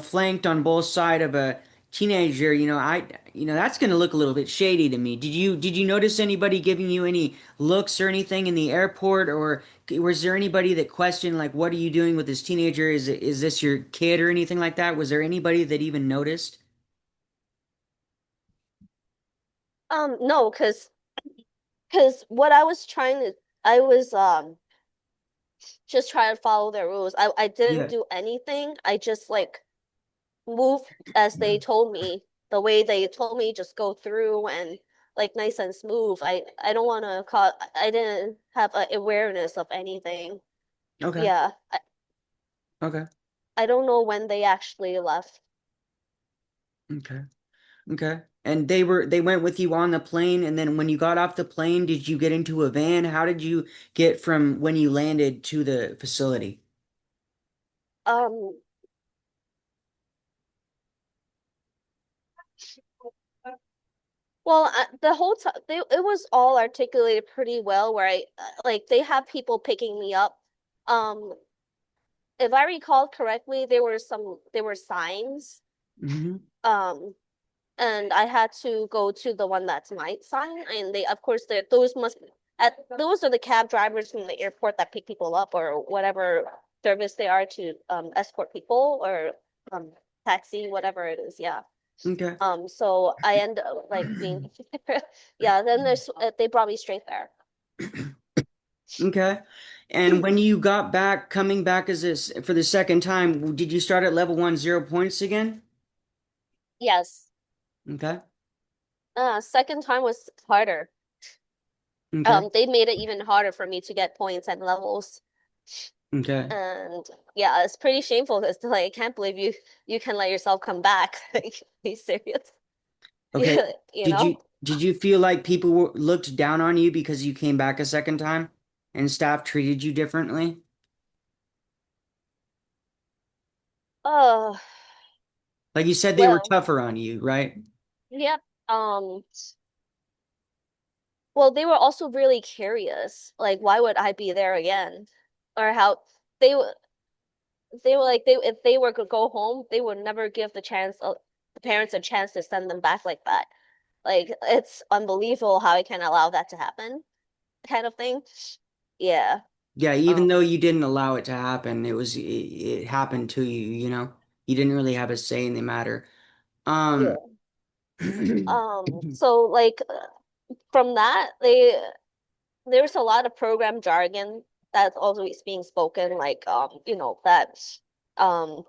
flanked on both side of a teenager, that's gonna look a little bit shady to me. Did you notice anybody giving you any looks or anything in the airport, or was there anybody that questioned like what are you doing with this teenager? Is this your kid or anything like that? Was there anybody that even noticed? No, because what I was trying to I was just try to follow their rules. I didn't Yeah. do anything. I just like moved as they told me, the way they told me, just go through and like nice and smooth. I don't want to cause. I didn't have an awareness of anything. Okay. Yeah, Okay. I don't know when they actually left. Okay. Okay. And they went with you on the plane, and then when you got off the plane, did you get into a van? How did you get from when you landed to the facility? Um, well, the whole time it was all articulated pretty well. Where I like they have people picking me up. Um, if I recall correctly, there were signs. Hmm. Um, and I had to go to the one that's my sign. And they, of course, those must those are the cab drivers from the airport that pick people up or whatever service they are to escort people or um taxi, whatever it is. Yeah. Okay. So I end up like being yeah. Then they brought me straight there. Okay. And when you got back, coming back as this for the second time, did you start at level one, 0 points again? Yes. Okay. Second time was harder. Okay. They made it even harder for me to get points and levels. Okay. And yeah, it's pretty shameful because like I can't believe you can let yourself come back. Like, be serious. Okay. Yeah, you know? Did you feel like people looked down on you because you came back a second time and staff treated you differently? Oh, Like you said, they were well, tougher on you, right? yep. Well, they were also really curious. Like, why would I be there again? Or how they w- they were like they if they were to go home, they would never give the parents a chance to send them back like that. Like, it's unbelievable how I can allow that to happen, kind of thing. Yeah. Yeah, even Um, though you didn't allow it to happen, it happened to you, you know? You didn't really have a say in the matter. Um, yeah. So like from that, there's a lot of program jargon that's always being spoken, like that um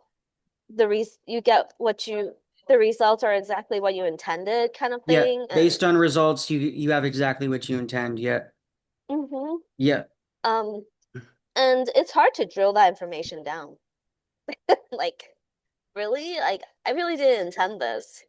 the res you get what you the results are exactly what you intended kind of yeah, thing. And based on results, you have exactly what you intend. Yeah. hmm Yeah. um and it's hard to drill that information down. Like, really? Like, I really didn't intend this.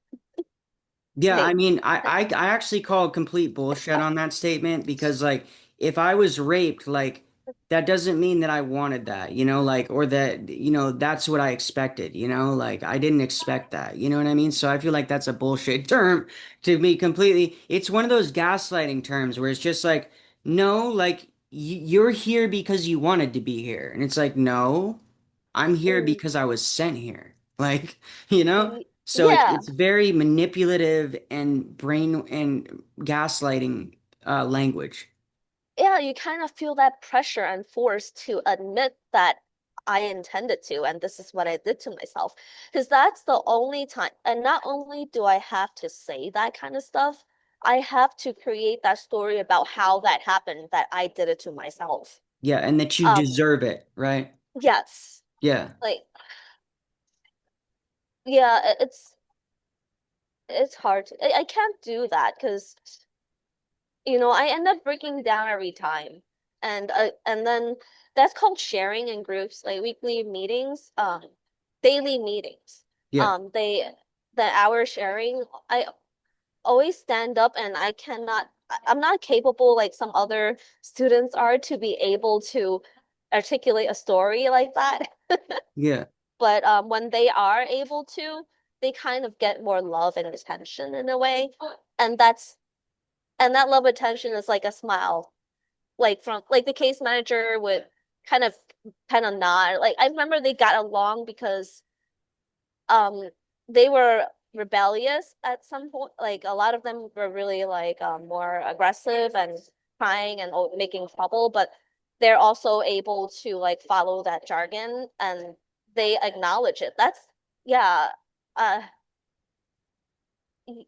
Yeah, I Like, mean, I actually call complete bullshit on that statement because like if I was raped, like that doesn't mean that I wanted that, you know, like or that, you know, that's what I expected, you know, like I didn't expect that, you know what I mean? So I feel like that's a bullshit term to be completely. It's one of those gaslighting terms where it's just like, no, like you're here because you wanted to be here. And it's like, no, I'm here mm, because I was sent here. Like, you know? So yeah. it's very manipulative and brain and gaslighting language. Yeah, you kind of feel that pressure and force to admit that I intended to, and this is what I did to myself. Because that's the only time, and not only do I have to say that kind of stuff, I have to create that story about how that happened, that I did it to myself. Yeah, and that you Um, deserve it, right? yes, Yeah. like, yeah, it's hard. I can't do that because I end up breaking down every time. And then that's called sharing in groups, like weekly meetings, daily meetings. Yeah. The hour sharing, I always stand up and I'm not capable like some other students are to be able to articulate a story like that. Yeah. But when they are able to, they kind of get more love and attention in a way. And that love attention is like a smile, like from like the case manager would kind of kind of nod. Like, I remember they got along because um they were rebellious at some point. Like, a lot of them were really like more aggressive and crying and making trouble, but they're also able to like follow that jargon and they acknowledge it. Yeah, uh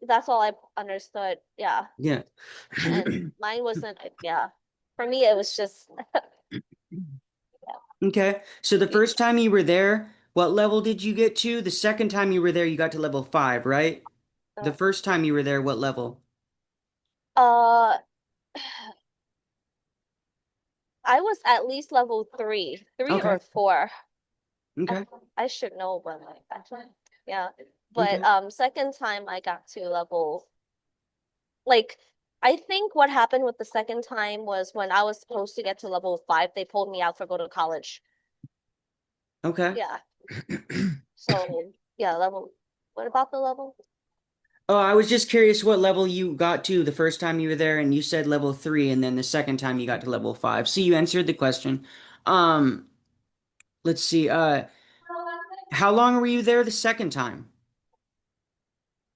that's all I understood. Yeah. Yeah. And mine wasn't, yeah. For me, it was just, Okay. So the first time you were there, what level did you get to? The second time you were there, you got to level 5, right? The Uh, first time you were there, what level? uh, I was at least level three Okay. or four. I, Okay. I should know, but like, actually, yeah. But Okay. second time I got to level like I think what happened with the second time was when I was supposed to get to level 5, they pulled me out for go to college. Okay. Yeah. So yeah, level. What about the level? Oh, I was just curious what level you got to the first time you were there, and you said level 3, and then the second time you got to level 5. So you answered the question. Um, let's see. How long were you there the second time?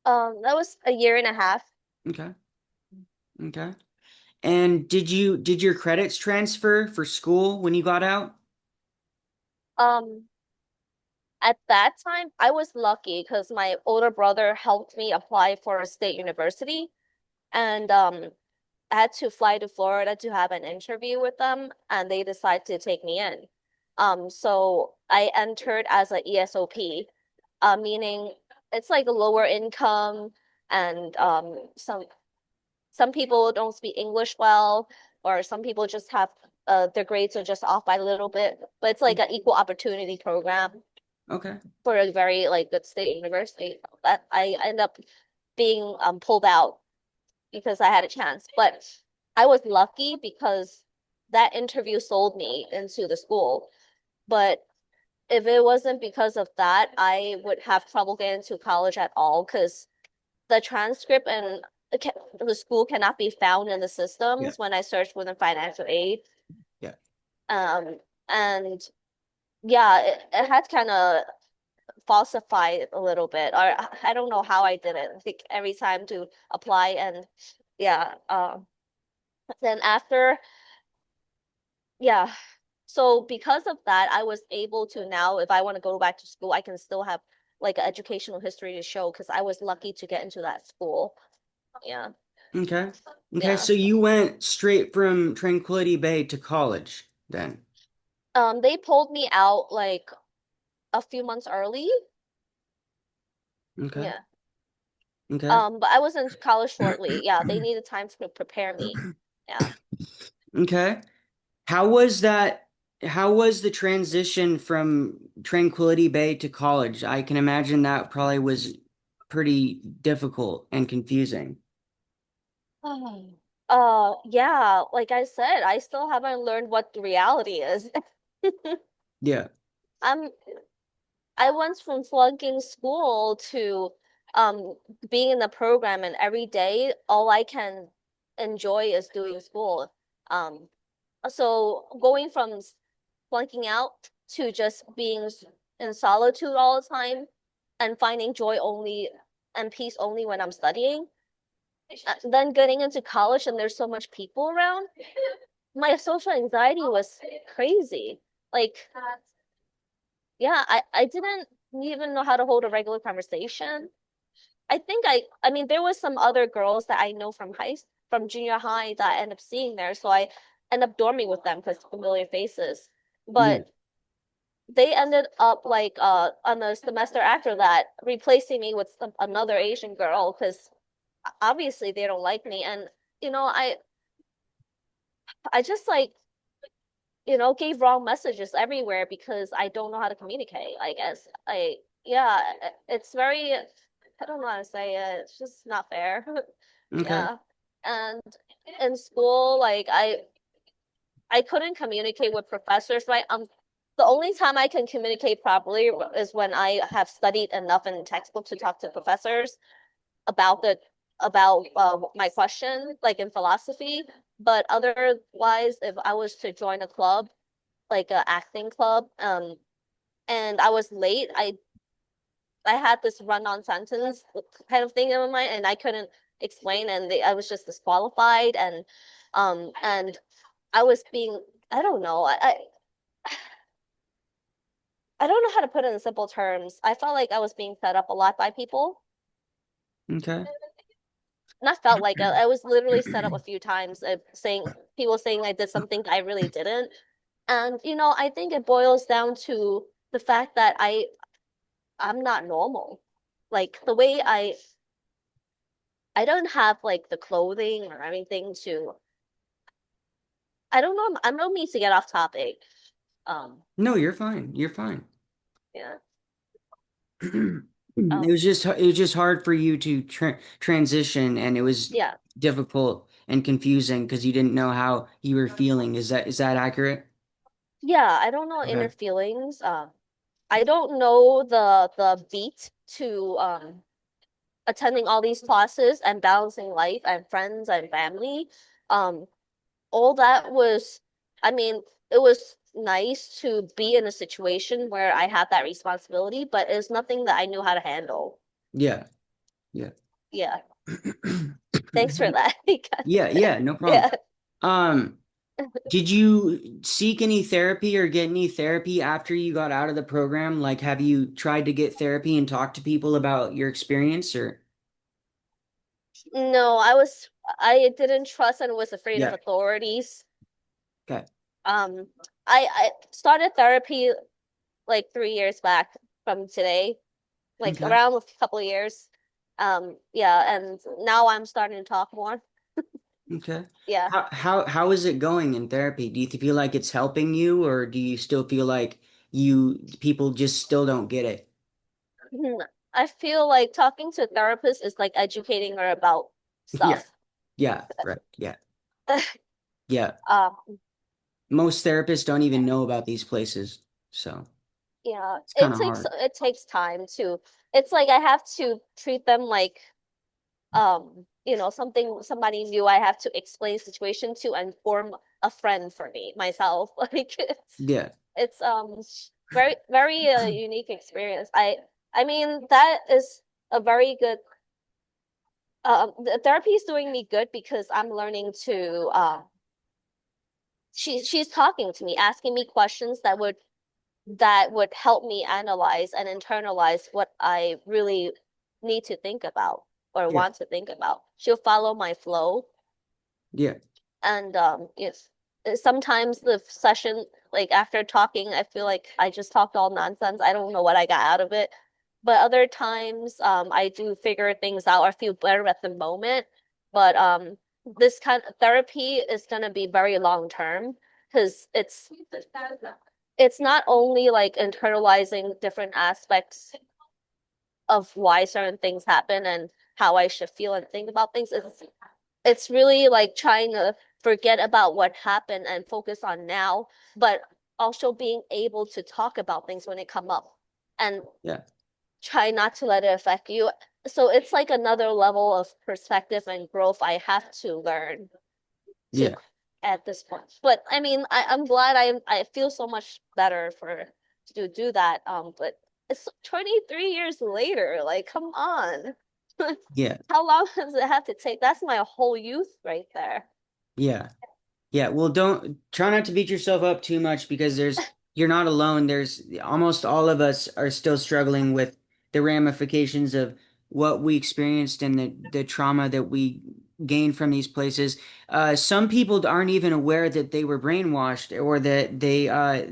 That was a year and a half. Okay. Okay. And did your credits transfer for school when you got out? Um, at that time, I was lucky because my older brother helped me apply for a state university, and I had to fly to Florida to have an interview with them, and they decided to take me in. So I entered as a ESOP, meaning it's like a lower income, and some people don't speak English well, or some people just have their grades are just off by a little bit, but it's like an equal opportunity program Okay. for a very like good state university. That I end up being pulled out because I had a chance. But I was lucky because that interview sold me into the school. But if it wasn't because of that, I would have trouble getting to college at all because the transcript and the school cannot be found in the Yeah. systems when I search within financial aid. Yeah. Um, and yeah, it had kind of falsified a little bit, or I don't know how I did it. I think every time to apply and yeah, then after, yeah. So because of that, I was able to now, if I want to go back to school, I can still have like an educational history to show because I was lucky to get into that school. Yeah. Okay. Okay. Yeah. So you went straight from Tranquility Bay to college then. They pulled me out like a few months early. Okay. Yeah. Okay. But I was in college shortly. Yeah, they needed time to prepare me. Yeah. Okay. How was that? How was the transition from Tranquility Bay to college? I can imagine that probably was pretty difficult and confusing. Oh. Yeah, like I said, I still haven't learned what the reality is. Yeah. I'm I went from flunking school to being in the program and every day all I can enjoy is doing school. Um so going from flunking out to just being in solitude all the time and finding joy only and peace only when I'm studying. Then getting into college and there's so much people around, my social anxiety was crazy. Like, yeah, I didn't even know how to hold a regular conversation. I mean, there was some other girls that I know from junior high that I end up seeing there, so I end up dorming with them because familiar faces. Yeah. But they ended up like on the semester after that replacing me with another Asian girl because obviously they don't like me, and you know I just like gave wrong messages everywhere because I don't know how to communicate. I guess yeah, it's very, I don't know how to say it. It's just not fair. Okay. Yeah. And in school, like I couldn't communicate with professors, right? The only time I can communicate properly is when I have studied enough in textbook to talk to professors about the about my question, like in philosophy. But otherwise, if I was to join a club, like a acting club, and I was late, I had this run-on sentence kind of thing in my mind, and I couldn't explain, and I was just disqualified, and I was being, I don't know, I don't know how to put it in simple terms. I felt like I was being set up a lot by people. Okay. Not felt like I was literally set up a few times, saying people saying I did something I really didn't. And I think it boils down to the fact that I'm not normal. Like the way I don't have like the clothing or anything to I don't know, I don't mean to get off topic. Um No, you're fine. You're fine. yeah. It Um was just hard for you to transition, and it was yeah. difficult and confusing because you didn't know how you were feeling. Is that accurate? Yeah, I don't know inner Okay. feelings. I don't know the beat to attending all these classes and balancing life and friends and family. Um, all that was, I mean, it was nice to be in a situation where I had that responsibility, but it's nothing that I knew how to handle. Yeah. Yeah. Yeah, thanks for that. Yeah, yeah, no problem. Yeah. Um, did you seek any therapy or get any therapy after you got out of the program? Like, have you tried to get therapy and talk to people about your experience or? No, I didn't trust and was afraid of Yeah. authorities. Okay. Um, I started therapy like 3 years back from today, like Okay. around a couple of years. Yeah, and now I'm starting to talk more. Okay. Yeah. How is it going in therapy? Do you feel like it's helping you, or do you still feel like people just still don't get it? I feel like talking to a therapist is like educating her about Yeah. stuff. Yeah, right. Yeah. Yeah. Um, Most therapists don't even know about these places, so yeah, it's kind of hard. it takes time to. It's like I have to treat them like somebody new I have to explain situation to and form a friend for me myself. Like Yeah. it's very very unique experience. I mean that is a very good the therapy is doing me good because I'm learning to she's talking to me, asking me questions that would help me analyze and internalize what I really need to think about or Yeah. want to think about. She'll follow my flow. Yeah. And yes, sometimes the session, like after talking, I feel like I just talked all nonsense. I don't know what I got out of it. But other times, I do figure things out or feel better at the moment. But this kind of therapy is gonna be very long term because it's not only like internalizing different aspects of why certain things happen and how I should feel and think about things. It's really like trying to forget about what happened and focus on now, but also being able to talk about things when it come up and Yeah. try not to let it affect you. So it's like another level of perspective and growth I have to learn to Yeah. at this point. But I mean, I'm glad I feel so much better for to do that. But it's 23 years later. Like, come on. Yeah. How long does it have to take? That's my whole youth right there. Yeah. Yeah, well, don't try not to beat yourself up too much because you're not alone. There's almost all of us are still struggling with the ramifications of what we experienced and the trauma that we gained from these places. Some people aren't even aware that they were brainwashed or that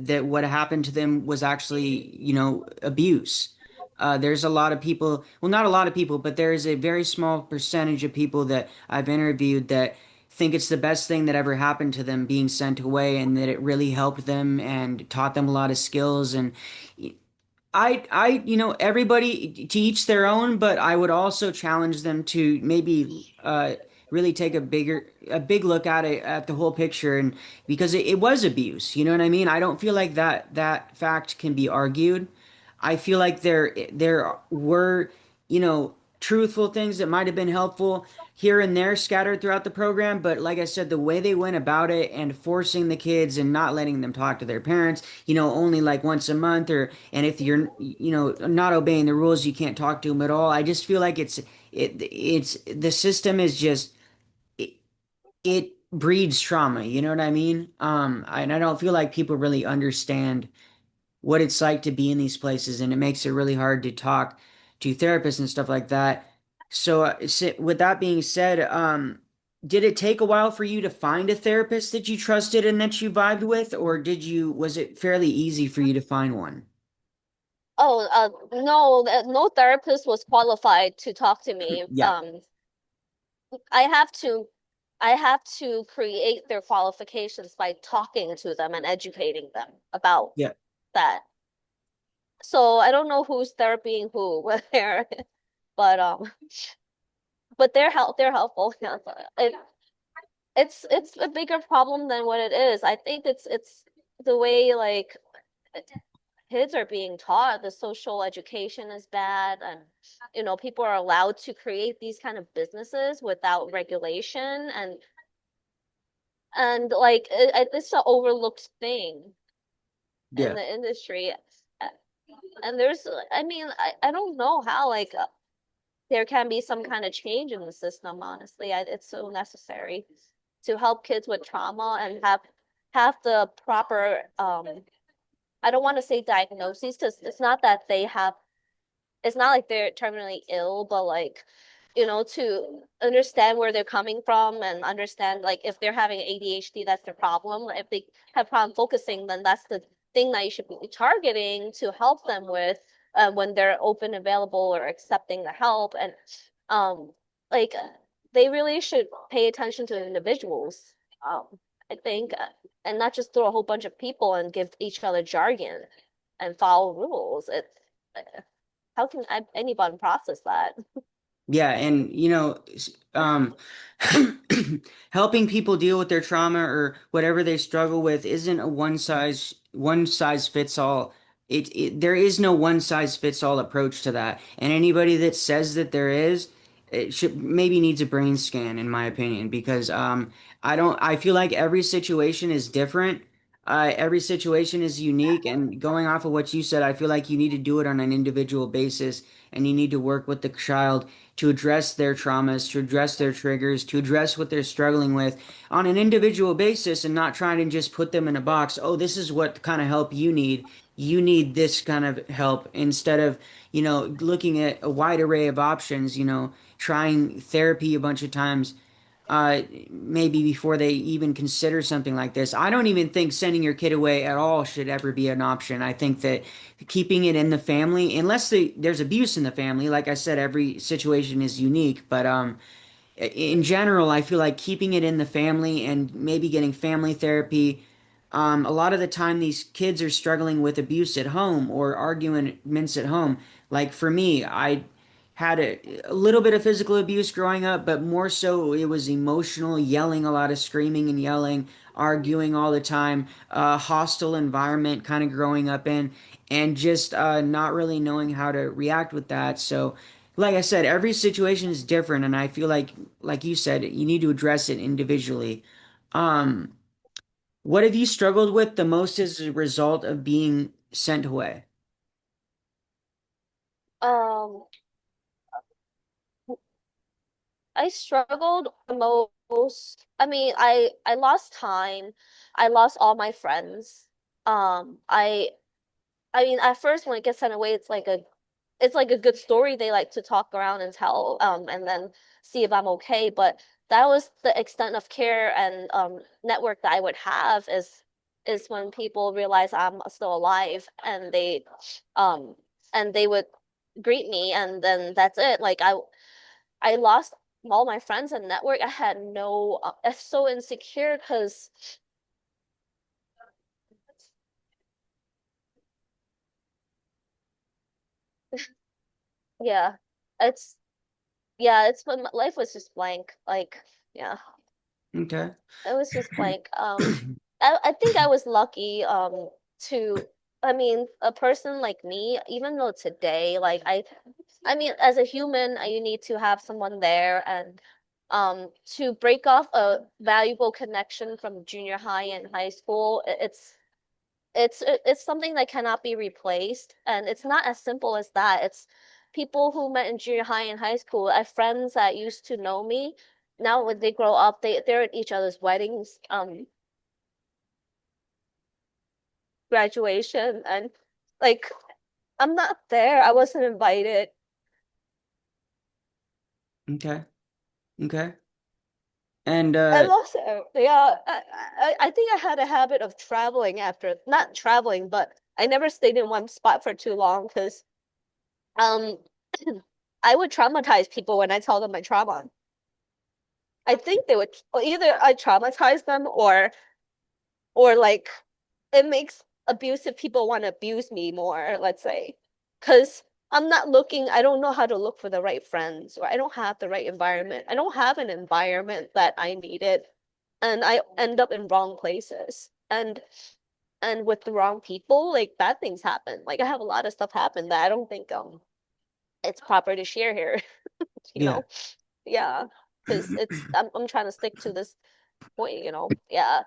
that what happened to them was actually, abuse. There's a lot of people, well, not a lot of people, but there is a very small percentage of people that I've interviewed that think it's the best thing that ever happened to them being sent away and that it really helped them and taught them a lot of skills and everybody to each their own, but I would also challenge them to maybe really take a big look at it, at the whole picture, and because it was abuse, you know what I mean? I don't feel like that fact can be argued. I feel like there were, truthful things that might have been helpful here and there scattered throughout the program, but like I said, the way they went about it and forcing the kids and not letting them talk to their parents, only like once a month, or and if you're not obeying the rules, you can't talk to them at all. I just feel like it's the system is just it, it breeds trauma, you know what I mean? And I don't feel like people really understand what it's like to be in these places, and it makes it really hard to talk to therapists and stuff like that. So, with that being said, did it take a while for you to find a therapist that you trusted and that you vibed with, or was it fairly easy for you to find one? Oh, no, no therapist was qualified to talk to me. Yeah, I have to I have to create their qualifications by talking to them and educating them about yeah, that. So I don't know who's therapying who there, but they're helpful. Yeah, it's a bigger problem than what it is. I think it's the way like kids are being taught. The social education is bad, and people are allowed to create these kind of businesses without regulation, and like it's an overlooked thing in yeah. the industry. And I mean, I don't know how like there can be some kind of change in the system, honestly. It's so necessary to help kids with trauma and have the proper I don't want to say diagnoses because it's not like they're terminally ill, but like, to understand where they're coming from and understand like if they're having ADHD, that's their problem. If they have problem focusing, then that's the thing that you should be targeting to help them with when they're open, available, or accepting the help. And um, like they really should pay attention to individuals. Um, I think, and not just throw a whole bunch of people and give each other jargon and follow rules. How can anyone process that? Yeah, and helping people deal with their trauma or whatever they struggle with isn't a one size fits all. There is no one size fits all approach to that. And anybody that says that there is, it should maybe needs a brain scan, in my opinion, because I feel like every situation is different. Every situation is unique, and going off of what you said, I feel like you need to do it on an individual basis, and you need to work with the child to address their traumas, to address their triggers, to address what they're struggling with on an individual basis and not trying to just put them in a box. Oh, this is what kind of help you need. You need this kind of help instead of, looking at a wide array of options, trying therapy a bunch of times maybe before they even consider something like this. I don't even think sending your kid away at all should ever be an option. I think that keeping it in the family, unless there's abuse in the family, like I said, every situation is unique. But in general, I feel like keeping it in the family and maybe getting family therapy. A lot of the time, these kids are struggling with abuse at home or arguments at home. Like for me, I had a little bit of physical abuse growing up, but more so it was emotional, yelling a lot of screaming and yelling, arguing all the time, hostile environment kind of growing up in, and just not really knowing how to react with that. So, like I said, every situation is different, and I feel like you said, you need to address it individually. Um, what have you struggled with the most as a result of being sent away? Um, I struggled the most. I mean, I lost time. I lost all my friends. Um, I I mean, at first when it gets sent away, it's like a good story they like to talk around and tell, and then see if I'm okay. But that was the extent of care and network that I would have is when people realize I'm still alive um and they would greet me, and then that's it. Like I lost all my friends and network. I had no, I'm so insecure because yeah, it's it's when my life was just blank. Like yeah. Okay. It was just blank. I think I was lucky to I mean a person like me, even though today like I mean as a human you need to have someone there and to break off a valuable connection from junior high and high school, it's something that cannot be replaced, and it's not as simple as that. It's people who met in junior high and high school. I have friends that used to know me. Now when they grow up, they're at each other's weddings, graduation, and like I'm not there. I wasn't invited. Okay. Okay. And And also, yeah, I think I had a habit of traveling after, not traveling, but I never stayed in one spot for too long because um I would traumatize people when I tell them my trauma. I think they would, or either I traumatize them or like it makes abusive people want to abuse me more, let's say. Because I don't know how to look for the right friends, or I don't have the right environment. I don't have an environment that I needed, and I end up in wrong places. And with the wrong people, like bad things happen. Like I have a lot of stuff happen that I don't think it's proper to share here, you yeah, know? Yeah. Because I'm trying to stick to this point, Yeah.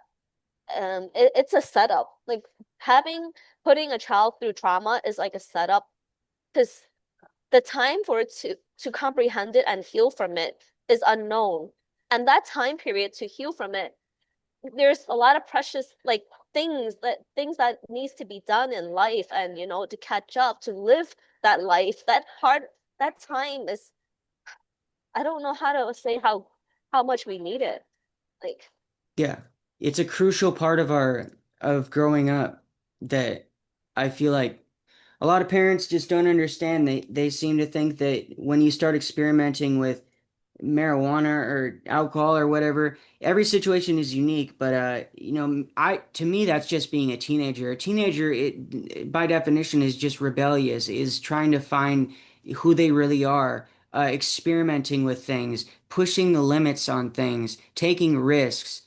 It's a setup. Like having putting a child through trauma is like a setup because the time for it to comprehend it and heal from it is unknown. And that time period to heal from it, there's a lot of precious like things that needs to be done in life and to catch up, to live that life. That time is, I don't know how to say how much we need it. Like, yeah. It's a crucial part of our of growing up that I feel like a lot of parents just don't understand. They seem to think that when you start experimenting with marijuana or alcohol or whatever, every situation is unique, but I to me that's just being a teenager. A teenager, it by definition is just rebellious, is trying to find who they really are, experimenting with things, pushing the limits on things, taking risks.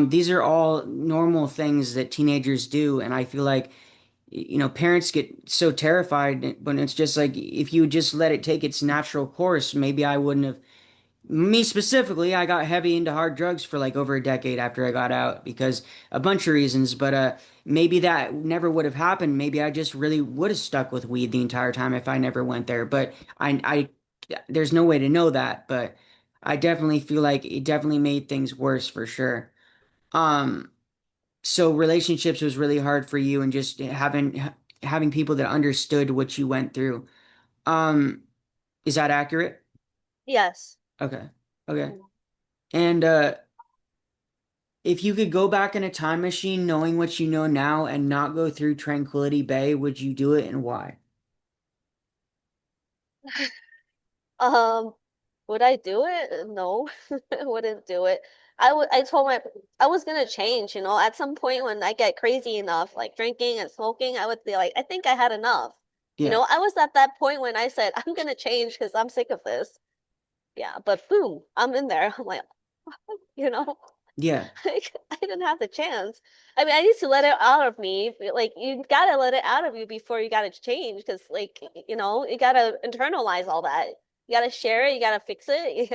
These are all normal things that teenagers do, and I feel like parents get so terrified when it's just like if you just let it take its natural course, maybe I wouldn't have. Me specifically, I got heavy into hard drugs for like over a decade after I got out because a bunch of reasons, but maybe that never would have happened. Maybe I just really would have stuck with weed the entire time if I never went there. But I there's no way to know that, but I definitely feel like it definitely made things worse for sure. Um, so relationships was really hard for you and just having people that understood what you went through. Um, is that accurate? yes. Okay. Okay. Mhm. And if you could go back in a time machine knowing what you know now and not go through Tranquility Bay, would you do it and why? Um, would I do it? No, I wouldn't do it. I told I was gonna change, at some point when I get crazy enough, like drinking and smoking, I would be like, I think I had enough. Yeah. I was at that point when I said, I'm gonna change because I'm sick of this. Yeah, but boom, I'm in there. I'm like, you know, Yeah. like I didn't have the chance. I mean, I need to let it out of me. Like you gotta let it out of you before you gotta change, because like you gotta internalize all that. You gotta share it. You gotta fix it.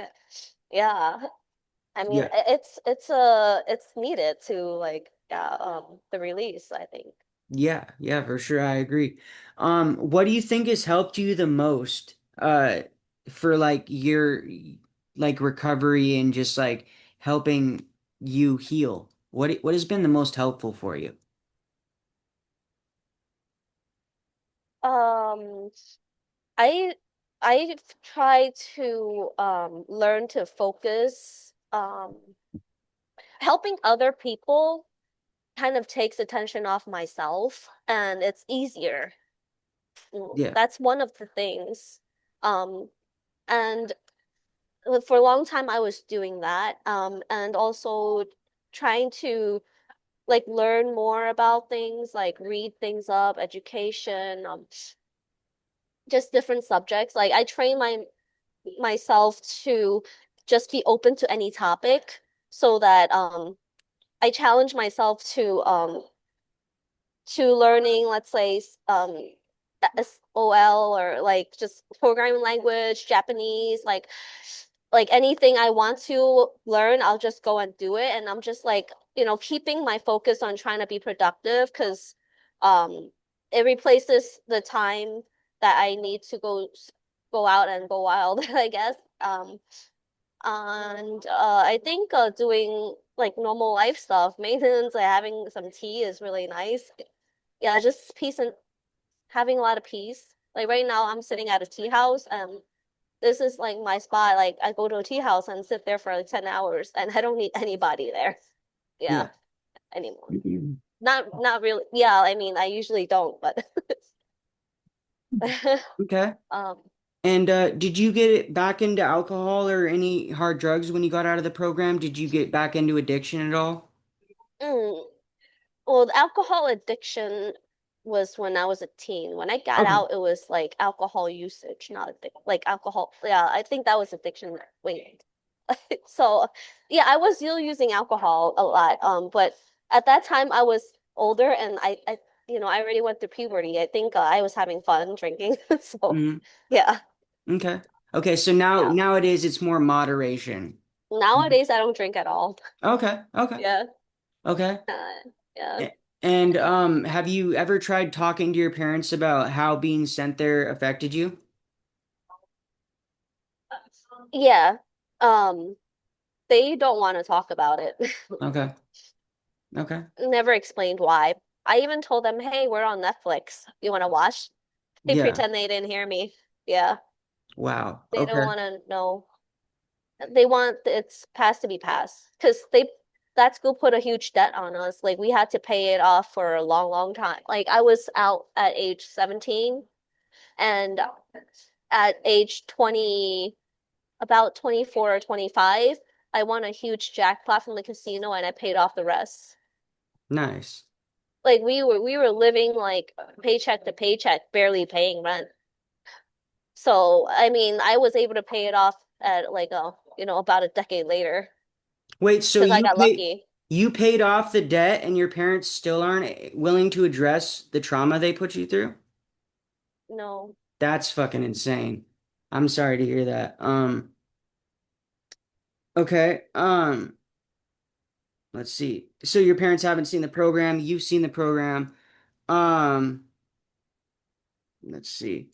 Yeah. I mean, Yeah. it's needed to like the release, I think. Yeah. Yeah, for sure. I agree. What do you think has helped you the most for like your like recovery and just like helping you heal? What has been the most helpful for you? Um, I I try to learn to focus. Helping other people kind of takes attention off myself, and it's easier. Yeah. That's one of the things. Um, and for a long time I was doing that. And also trying to like learn more about things, like read things up, education, just different subjects. Like I train myself to just be open to any topic so that I challenge myself to learning, let's say, SOL or like just programming language, Japanese, like anything I want to learn, I'll just go and do it. And I'm just like, keeping my focus on trying to be productive because um it replaces the time that I need to go out and go wild, I guess. And I think doing like normal life stuff, maintenance, like having some tea is really nice. Yeah, just peace and having a lot of peace. Like right now, I'm sitting at a tea house. This is like my spot. Like I go to a tea house and sit there for like 10 hours and I don't need anybody there. Yeah, Yeah. anymore. Not really. Yeah, I mean, I usually don't, but Okay. um And did you get back into alcohol or any hard drugs when you got out of the program? Did you get back into addiction at all? mm, well, the alcohol addiction was when I was a teen. When I got Okay. out, it was like alcohol usage, not like alcohol. Yeah, I think that was addiction. Wait. So, yeah, I was still using alcohol a lot. But at that time I was older and I already went through puberty. I think I was having fun drinking. So, Hmm. yeah. Okay. Okay. So now Yeah. nowadays it's more moderation. Nowadays I don't drink at all. Okay. Okay. Yeah. Okay. Yeah. And have you ever tried talking to your parents about how being sent there affected you? Yeah. Um, they don't want to talk about it. Okay. Okay. Never explained why. I even told them, "Hey, we're on Netflix. You want to watch?" They Yeah. pretend they didn't hear me. Yeah. Wow. They don't Okay. want to know. They want it's past to be passed because they that school put a huge debt on us. Like we had to pay it off for a long, long time. Like I was out at age 17 and at age 20, about 24 or 25, I won a huge jackpot from the casino and I paid off the rest. Nice. Like we were living like paycheck to paycheck, barely paying rent. So, I mean, I was able to pay it off at like about a decade later Wait, so because I got lucky. you paid off the debt and your parents still aren't willing to address the trauma they put you through? No. That's fucking insane. I'm sorry to hear that. Okay. Let's see. So your parents haven't seen the program, you've seen the program. Um, let's see.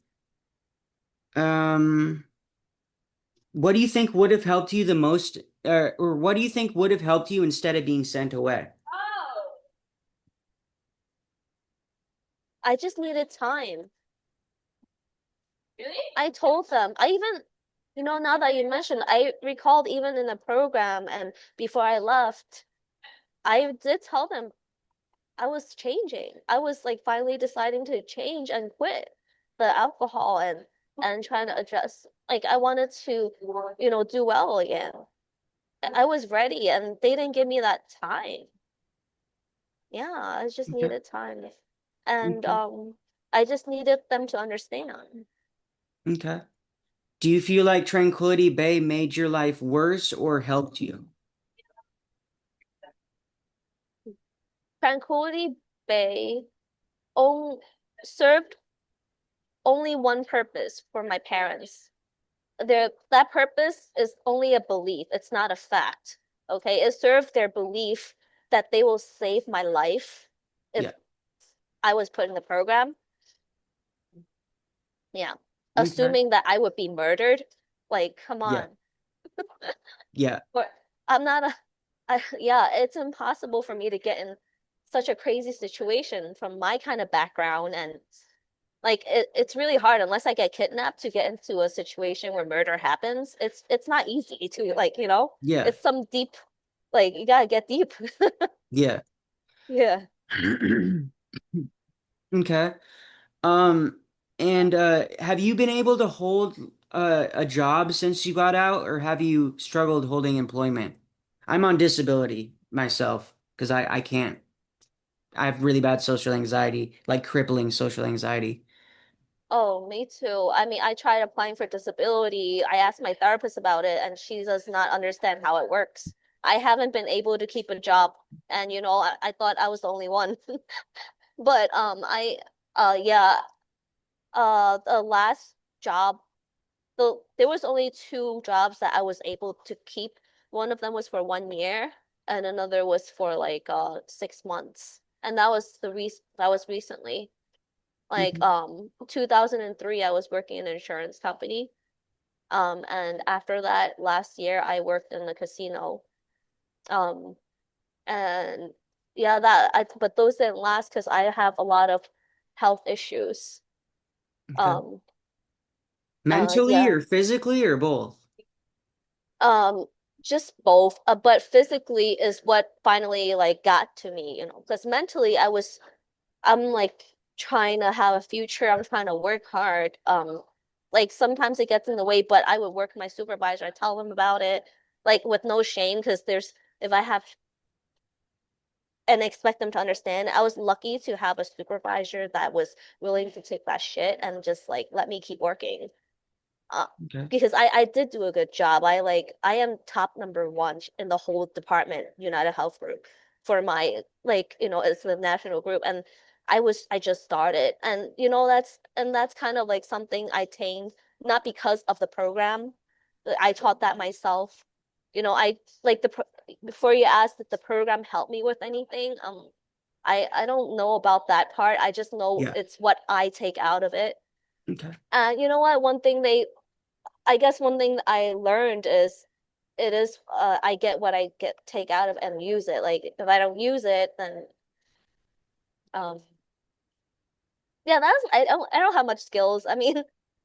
Um, what do you think would have helped you the most, or what do you think would have helped you instead of being sent away? I just needed time. Really? I told them. I even, now that you mentioned, I recalled even in the program and before I left, I did tell them I was changing. I was like finally deciding to change and quit the alcohol and trying to adjust. Like I wanted to, do well again. I was ready and they didn't give me that time. Yeah, I just Okay. needed time. And Okay. I just needed them to understand. Okay. Do you feel like Tranquility Bay made your life worse or helped you? Tranquility Bay on, served only one purpose for my parents. That purpose is only a belief. It's not a fact. Okay, it served their belief that they will save my life if Yeah. I was put in the program. Yeah, Okay. assuming that I would be murdered. Like, come Yeah. on. Yeah. Or I'm not a yeah, it's impossible for me to get in such a crazy situation from my kind of background and like it's really hard unless I get kidnapped to get into a situation where murder happens. It's not easy to like, Yeah. it's some deep like you gotta get deep. Yeah. Yeah. Okay. And have you been able to hold a job since you got out, or have you struggled holding employment? I'm on disability myself because I can't. I have really bad social anxiety, like crippling social anxiety. Oh, me too. I mean, I tried applying for disability. I asked my therapist about it, and she does not understand how it works. I haven't been able to keep a job, and I thought I was the only one. But yeah, the last job, there was only two jobs that I was able to keep. One of them was for 1 year, and another was for like 6 months, and that was recently. Like Mhm. 2003 I was working in an insurance company. And after that last year I worked in the casino. Um and yeah but those didn't last because I have a lot of health issues. Okay. Um Mentally Yeah. or physically or both? Um, just both. But physically is what finally like got to me, because mentally I'm like trying to have a future. I'm trying to work hard. Like sometimes it gets in the way, but I would work with my supervisor. I tell them about it, like with no shame, because if I have and expect them to understand. I was lucky to have a supervisor that was willing to take that shit and just like let me keep working. Uh, Okay. because I did do a good job. I am top number one in the whole department, United Health Group, for my like, it's the national group. And I just started. And that's kind of like something I attained not because of the program. I taught that myself. I like before you asked if the program helped me with anything, I don't know about that part. I just know Yeah. it's what I take out of it. Okay. And you know what? I guess one thing I learned is I get what I get take out of and use it. Like if I don't use it, then um yeah, I don't have much skills. I mean,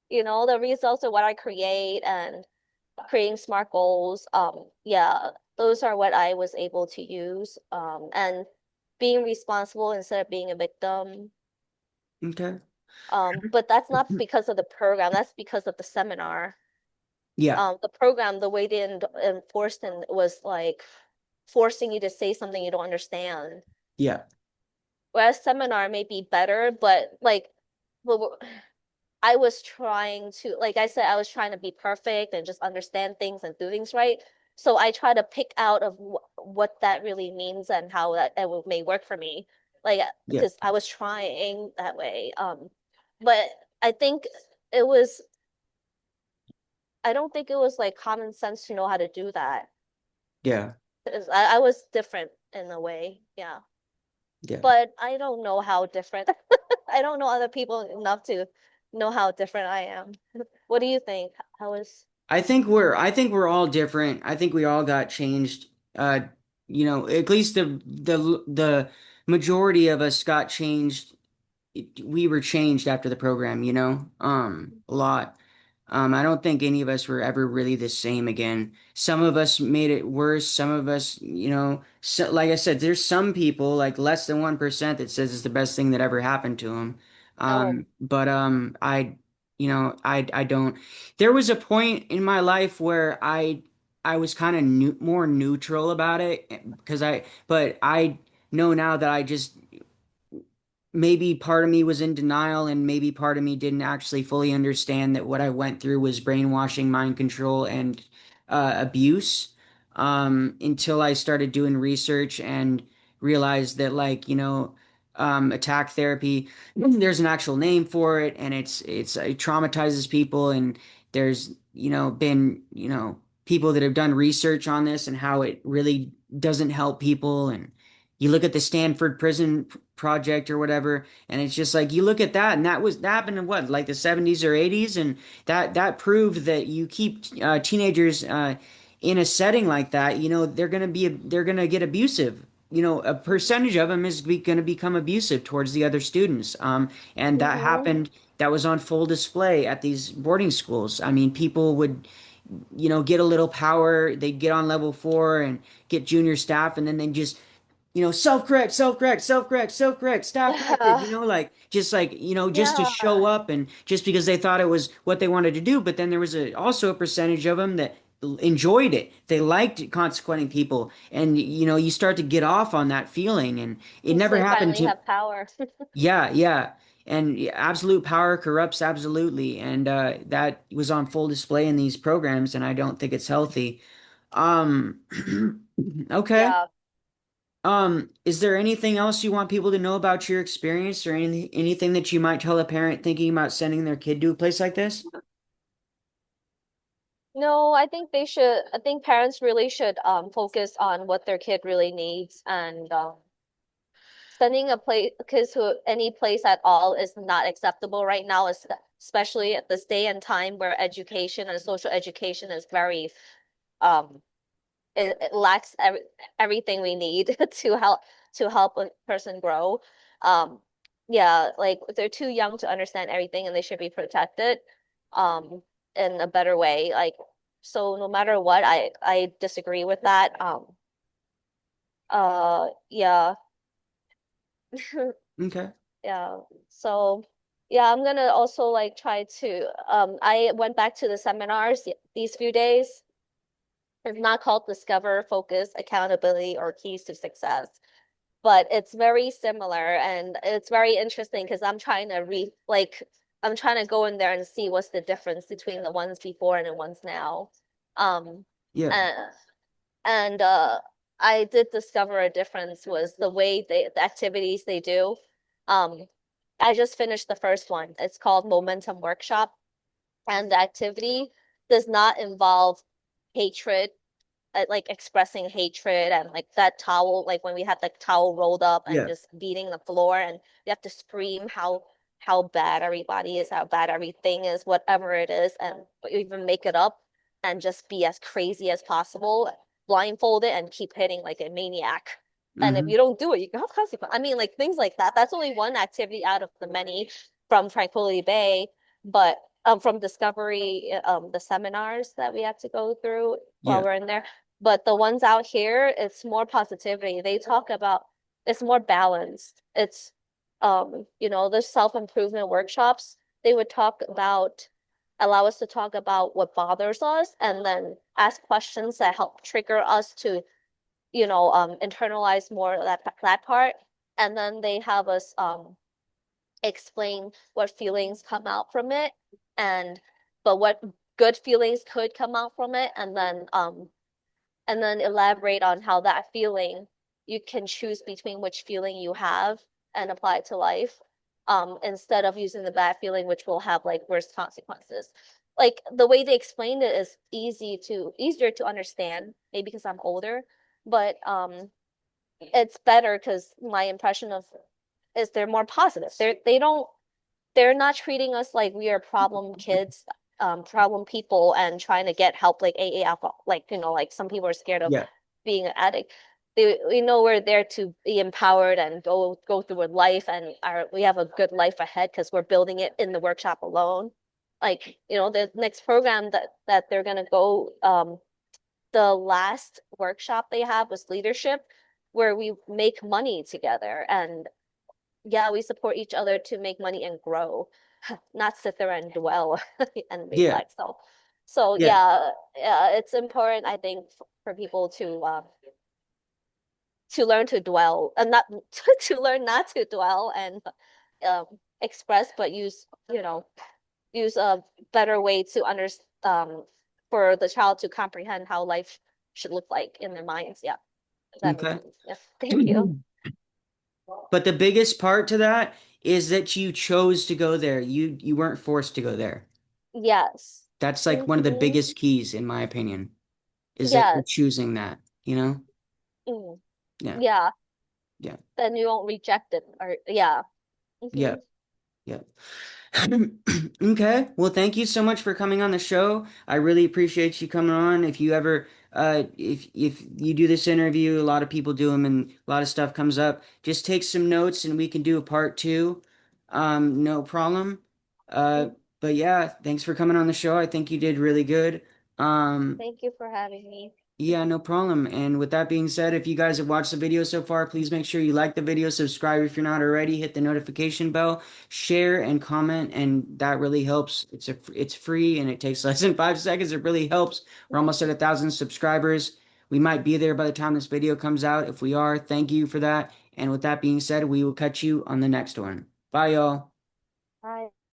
the results of what I create and creating smart goals. Yeah, those are what I was able to use. And being responsible instead of being a victim. Okay. But that's not because of the program, that's because of the seminar. Yeah. The program, the way they enforced it was like forcing you to say something you don't understand. Yeah. Whereas seminar may be better, but like, well, I was trying to, like I said, I was trying to be perfect and just understand things and do things right. So I try to pick out of what that really means and how that may work for me. Like, Yeah. because I was trying that way. But I think it was, I don't think it was like common sense to know how to do that. Yeah. 'Cause I was different in a way, yeah. Yeah. But I don't know how different. I don't know other people enough to know how different I am. What do you think? How is I think we're all different. I think we all got changed. Uh, at least the majority of us got changed. We were changed after the program, a lot. I don't think any of us were ever really the same again. Some of us made it worse. Some of us, like I said, there's some people, like less than 1%, that says it's the best thing that ever happened to them. oh I don't. There was a point in my life where I was kind of more neutral about it but I know now that I just maybe part of me was in denial and maybe part of me didn't actually fully understand that what I went through was brainwashing, mind control, and abuse until I started doing research and realized that, like, attack therapy, there's an actual name for it, and it traumatizes people, and there's, been, people that have done research on this and how it really doesn't help people. And you look at the Stanford Prison Project or whatever, and it's just like you look at that, and that happened in what, like the 70s or 80s, and that proved that you keep teenagers in a setting like that, they're gonna get abusive. A percentage of them is going to become abusive towards the other students. And that mm-hmm. happened. That was on full display at these boarding schools. I mean, people would, get a little power. They'd get on level 4 and get junior staff, and then they just self-correct, self-correct, self-correct, self-correct, staff corrected, Yeah. like just like, just to Yeah. show up and just because they thought it was what they wanted to do. But then there was also a percentage of them that enjoyed it. They liked consequenting people. And, you start to get off on that feeling. And it Since never they happened finally to, have power. yeah, yeah. And yeah, absolute power corrupts absolutely. And that was on full display in these programs. And I don't think it's healthy. Um, okay. Yeah. Is there anything else you want people to know about your experience or anything that you might tell a parent thinking about sending their kid to a place like this? No, I think parents really should focus on what their kid really needs and sending a place kids to any place at all is not acceptable right now, especially at this day and time where education and social education is very um it lacks everything we need to help a person grow. Yeah, like they're too young to understand everything and they should be protected. in a better way. Like, so no matter what, I disagree with that. Yeah. Okay. Yeah. So yeah, I'm gonna also like try to I went back to the seminars these few days. It's not called Discover, Focus, Accountability, or Keys to Success, but it's very similar and it's very interesting because I'm trying to go in there and see what's the difference between the ones before and the ones now. Um Yeah. uh, and I did discover a difference was the activities they do. Um I just finished the first one. It's called Momentum Workshop, and the activity does not involve hatred, like expressing hatred and like that towel, like when we had the towel rolled up and Yeah. just beating the floor, and you have to scream how bad everybody is, how bad everything is, whatever it is, and even make it up and just be as crazy as possible, blindfolded and keep hitting like a maniac. And if Mm-hmm. you don't do it, you can have consequences. I mean, like things like that. That's only one activity out of the many from Tranquility Bay, but from Discovery, the seminars that we had to go through while Yeah. we're in there. But the ones out here, it's more positivity. They talk about it's more balanced. It's the self-improvement workshops, they would talk about allow us to talk about what bothers us and then ask questions that help trigger us to, internalize more of that part. And then they have us explain what feelings come out from it, and but what good feelings could come out from it, and then elaborate on how that feeling, you can choose between which feeling you have and apply it to life, instead of using the bad feeling, which will have like worse consequences. Like the way they explained it is easier to understand, maybe because I'm older, but it's better because my impression of is they're more positive. They're not treating us like we are problem kids, problem people and trying to get help like AA alcohol. Like, like some people are scared of Yeah. being an addict. We know we're there to be empowered and go through with life, and we have a good life ahead because we're building it in the workshop alone. Like, the next program that they're gonna go, the last workshop they have was leadership, where we make money together, and yeah, we support each other to make money and grow, not sit there and dwell and Yeah. reflect. So Yeah. yeah, it's important, I think, for people to learn to dwell and not to learn not to dwell and um, express, but use a better way to understand, for the child to comprehend how life should look like in their minds. Yeah, if that makes Okay. sense. Yeah, thank you. But the biggest part to that is that you chose to go there. You weren't forced to go there. Yes. That's like one of the Mm-hmm. biggest keys, in my opinion, is that you're Yes. choosing that, you know? Mm. Yeah. Yeah. Yeah. Then you won't reject it, or yeah. Yeah. Hmm. Yeah. Okay. Well, thank you so much for coming on the show. I really appreciate you coming on. If you ever if you do this interview, a lot of people do them and a lot of stuff comes up, just take some notes and we can do a part two. No problem. Uh, but yeah, thanks for coming on the show. I think you did really good. Um, Thank you for having me. yeah, no problem. And with that being said, if you guys have watched the video so far, please make sure you like the video, subscribe if you're not already, hit the notification bell, share and comment, and that really helps. It's free and it takes less than 5 seconds. It really helps. We're almost at 1,000 subscribers. We might be there by the time this video comes out. If we are, thank you for that. And with that being said, we will catch you on the next one. Bye, y'all. Bye.